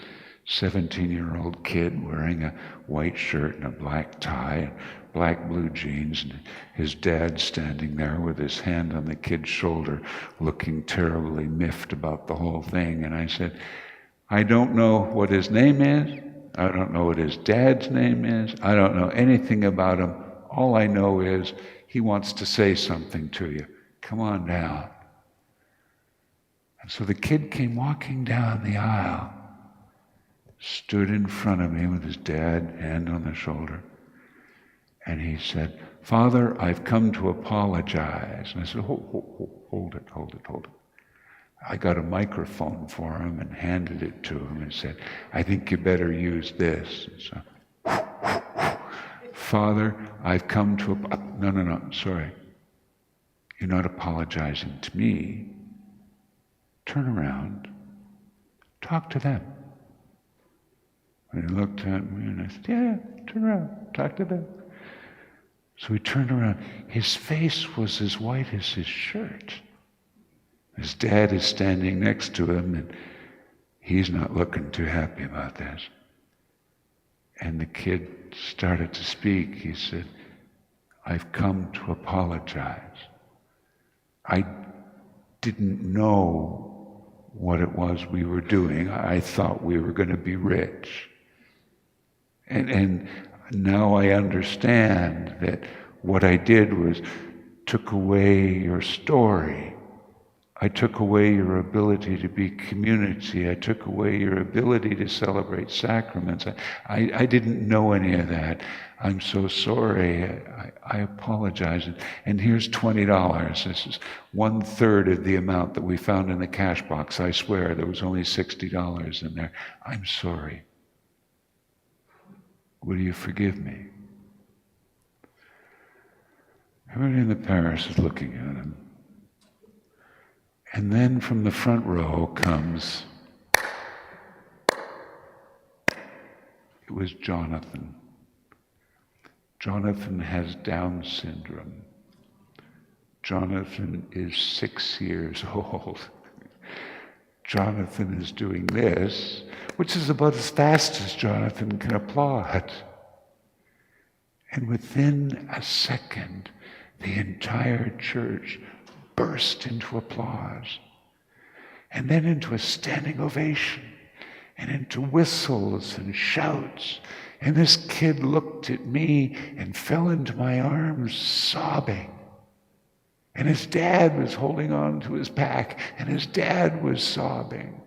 17-year-old kid wearing a white shirt and a black tie, black blue jeans, and his dad standing there with his hand on the kid's shoulder, looking terribly miffed about the whole thing. And I said, I don't know what his name is. I don't know what his dad's name is. I don't know anything about him. All I know is he wants to say something to you. Come on down. And so the kid came walking down the aisle, stood in front of me with his dad, hand on the shoulder, and he said, Father, I've come to apologize. And I said, hold it. I got a microphone for him and handed it to him and said, I think you better use this. And so, Father, I've come to, no, sorry. You're not apologizing to me. Turn around. Talk to them. And he looked at me and I said, yeah, turn around. Talk to them. So he turned around. His face was as white as his shirt. His dad is standing next to him, and he's not looking too happy about this. And the kid started to speak. He said, I've come to apologize. I didn't know what it was we were doing. I thought we were going to be rich. And now I understand that what I did was took away your story I took away your ability to be community. I took away your ability to celebrate sacraments. I didn't know any of that. I'm so sorry. I apologize. And here's $20. This is 1/3 of the amount that we found in the cash box. I swear there was only $60 in there. I'm sorry. Will you forgive me? Everybody in the parish is looking at him. And then from the front row comes, it was Jonathan. Jonathan has Down syndrome. Jonathan is 6 years old. Jonathan is doing this, which is about as fast as Jonathan can applaud. And within a second, the entire church burst into applause, and then into a standing ovation, and into whistles and shouts. And this kid looked at me and fell into my arms sobbing. And his dad was holding on to his pack, and his dad was sobbing.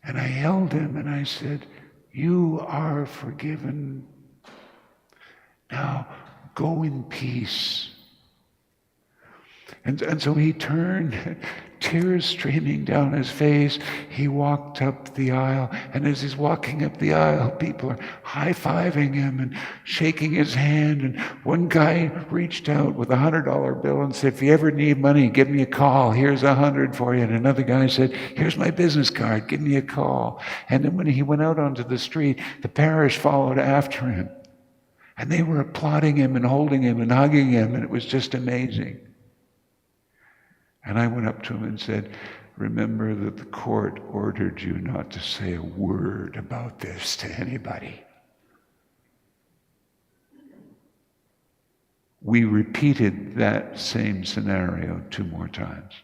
And I held him and I said, "You are forgiven. Now go in peace." And so he turned, tears streaming down his face. He walked up the aisle, and as he's walking up the aisle, people are high-fiving him and shaking his hand. And one guy reached out with a $100 bill and said, "If you ever need money, give me a call. Here's $100 for you." And another guy said, "Here's my business card. Give me a call." And then when he went out onto the street, the parish followed after him. And they were applauding him and holding him and hugging him, and it was just amazing. And I went up to him and said, "Remember that the court ordered you not to say a word about this to anybody." We repeated that same scenario 2 more times.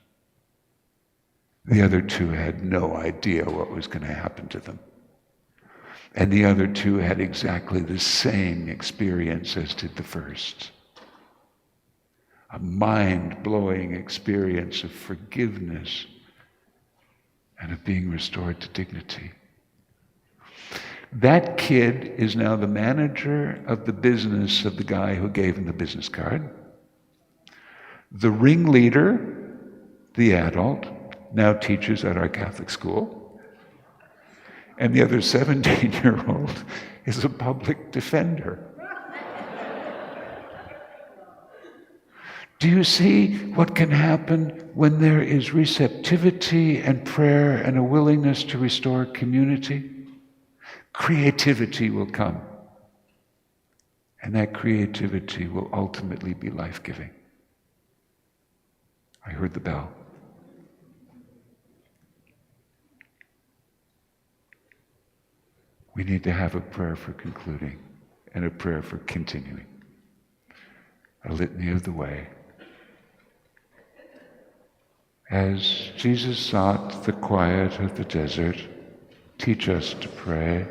The other 2 had no idea what was going to happen to them. And the other 2 had exactly the same experience as did the first. A mind-blowing experience of forgiveness and of being restored to dignity. That kid is now the manager of the business of the guy who gave him the business card. The ringleader, the adult, now teaches at our Catholic school. And the other 17-year-old is a public defender. Do you see what can happen when there is receptivity and prayer and a willingness to restore community? Creativity will come. And that creativity will ultimately be life-giving. I heard the bell. We need to have a prayer for concluding and a prayer for continuing. A litany of the way. As Jesus sought the quiet of the desert, teach us to pray.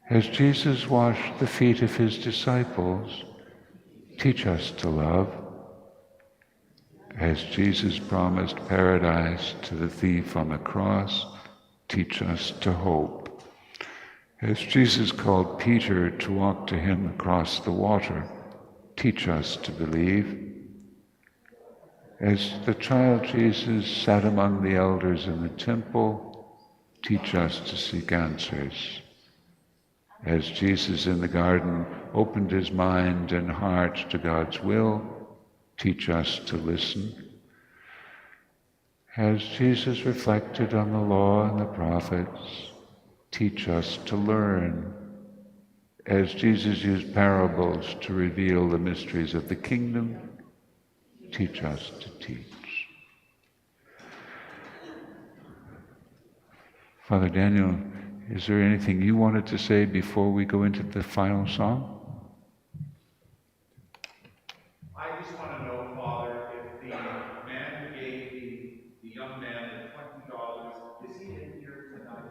As Jesus washed the feet of his disciples, teach us to love. As Jesus promised paradise to the thief on the cross, teach us to hope. As Jesus called Peter to walk to him across the water, teach us to believe. As the child Jesus sat among the elders in the temple, teach us to seek answers. As Jesus in the garden opened his mind and heart to God's will, teach us to listen. As Jesus reflected on the law and the prophets, teach us to learn. As Jesus used parables to reveal the mysteries of the kingdom, teach us to teach. Father Daniel, is there anything you wanted to say before we go into the final song? I just want to know, Father, if the man who gave the young man the $20, is he in here tonight?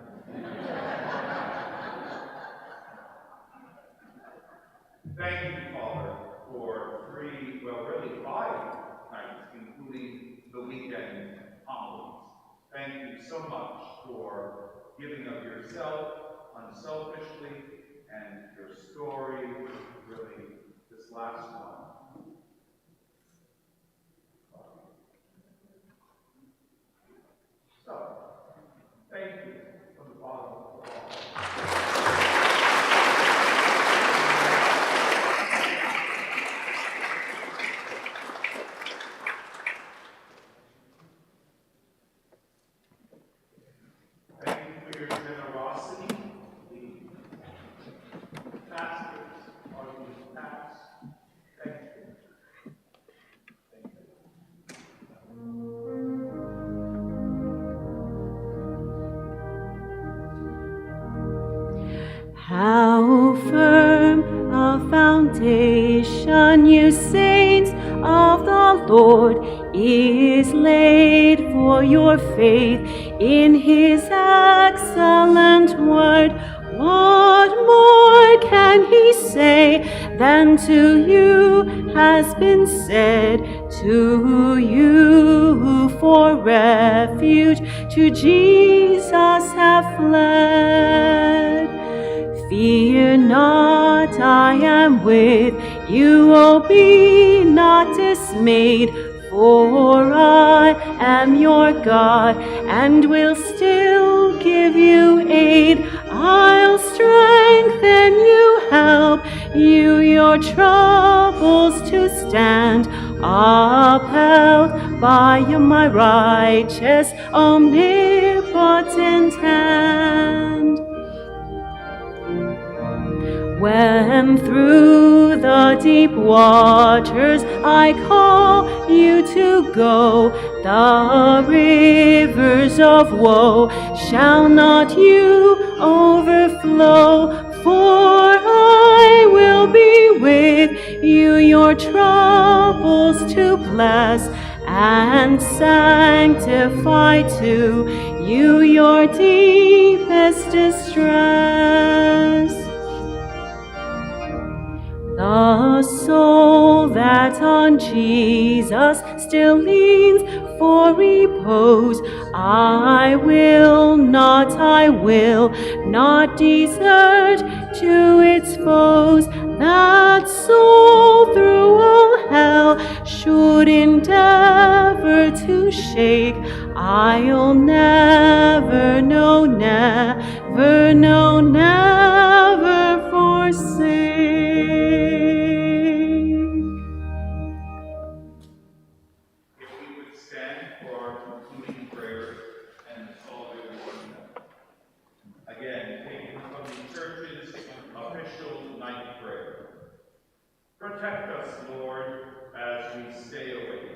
Thank you, Father, for 3, well, really 5 nights, including the weekend homilies. Thank you so much for giving of yourself unselfishly, and your story, really, this last one. So, thank you from the bottom of the heart. Thank you for your generosity. The pastors are being passed. Thank you. Thank you. How firm a foundation, you saints of the Lord, is laid for your faith in his excellent word. What more can he say than to you has been said? To you for refuge to Jesus have fled. Fear not, I am with you, oh, be not dismayed, for I am your God, and will still give you aid. I'll strengthen you, help you your troubles to stand, upheld by my righteous, omnipotent hand. When through the deep waters I call you to go, the rivers of woe shall not you overflow, for I will be with you your troubles to bless, and sanctify to you your deepest distress. The soul that on Jesus still leans for repose, I will not desert to its foes. That soul through all hell should endeavor to shake, I'll never, no, never, no, never forsake. If we would stand for our concluding prayers and the Salvation. Again, taken from the Church's official night prayer. Protect us, Lord, as we stay awake.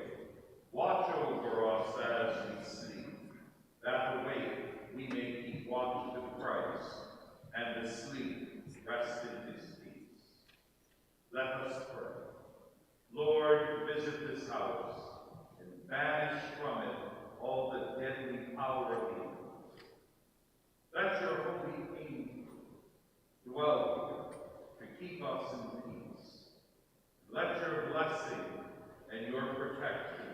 Watch over us as we sleep, that awake we may keep watch with Christ, and asleep rest in his peace. Let us pray. Lord, visit this house, and banish from it all the deadly power of evil. Let your holy angels dwell here to keep us in peace. Let your blessing and your protection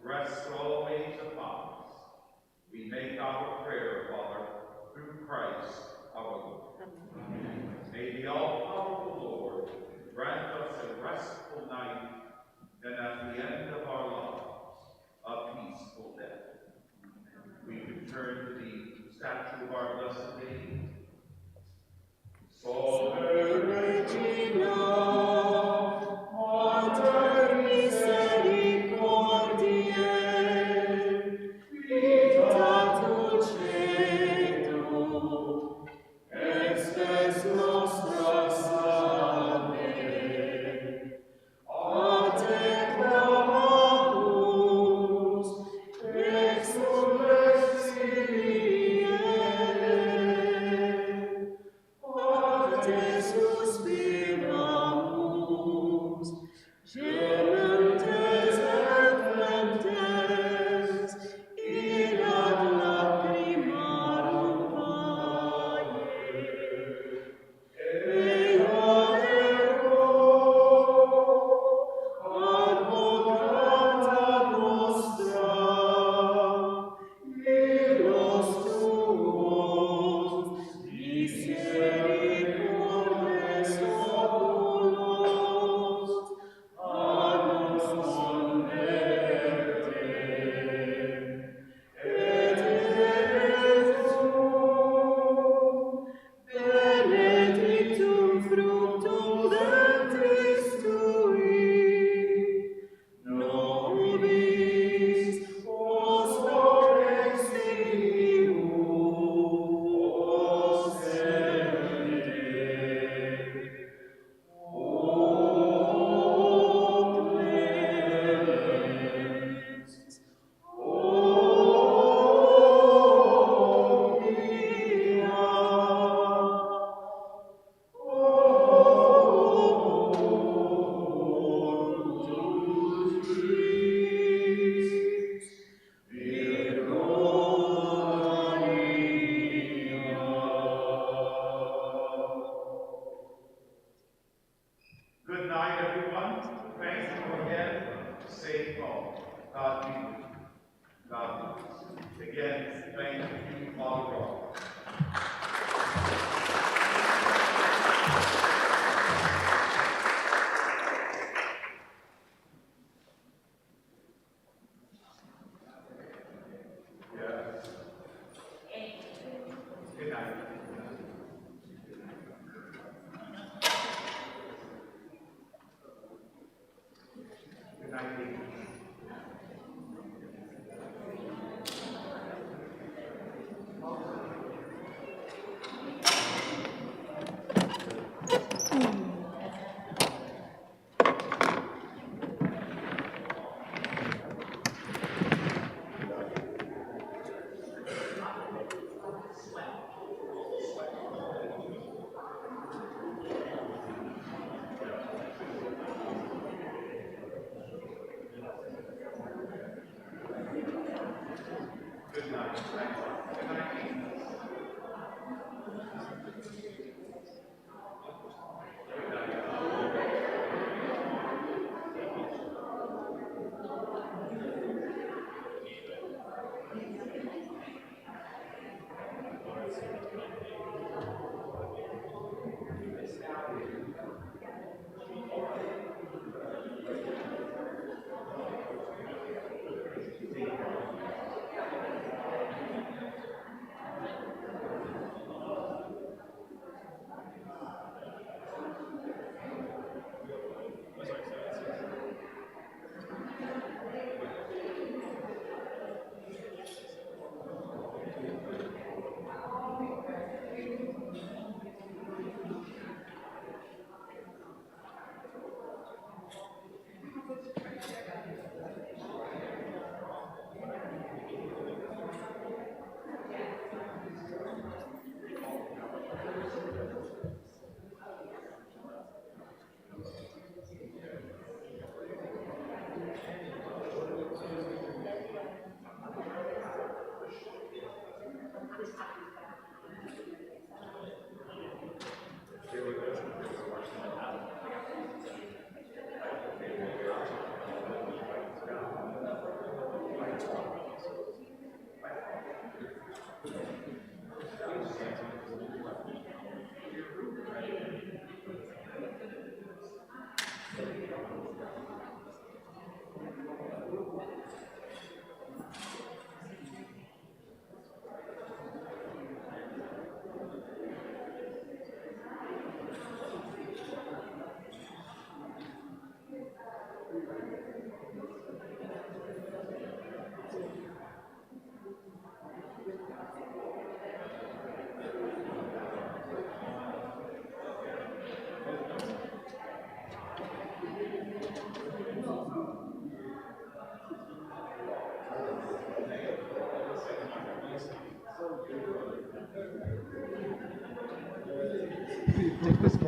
rest always upon us. We make our prayer, Father, through Christ our Lord. Amen. May the all-powerful Lord grant us a restful night, and at the end of our lives, a peaceful death. We return to the statue of our Blessed Lady. Salve Regina, Mater misericordiae, vita dulcedo, expes nostra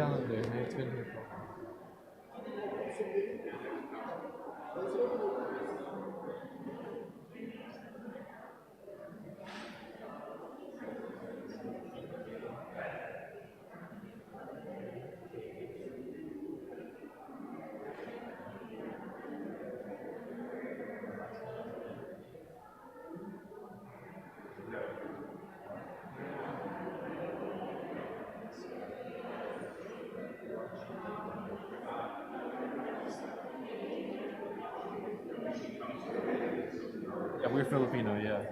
calendar, 9/24. Yeah, we're Filipino, yeah.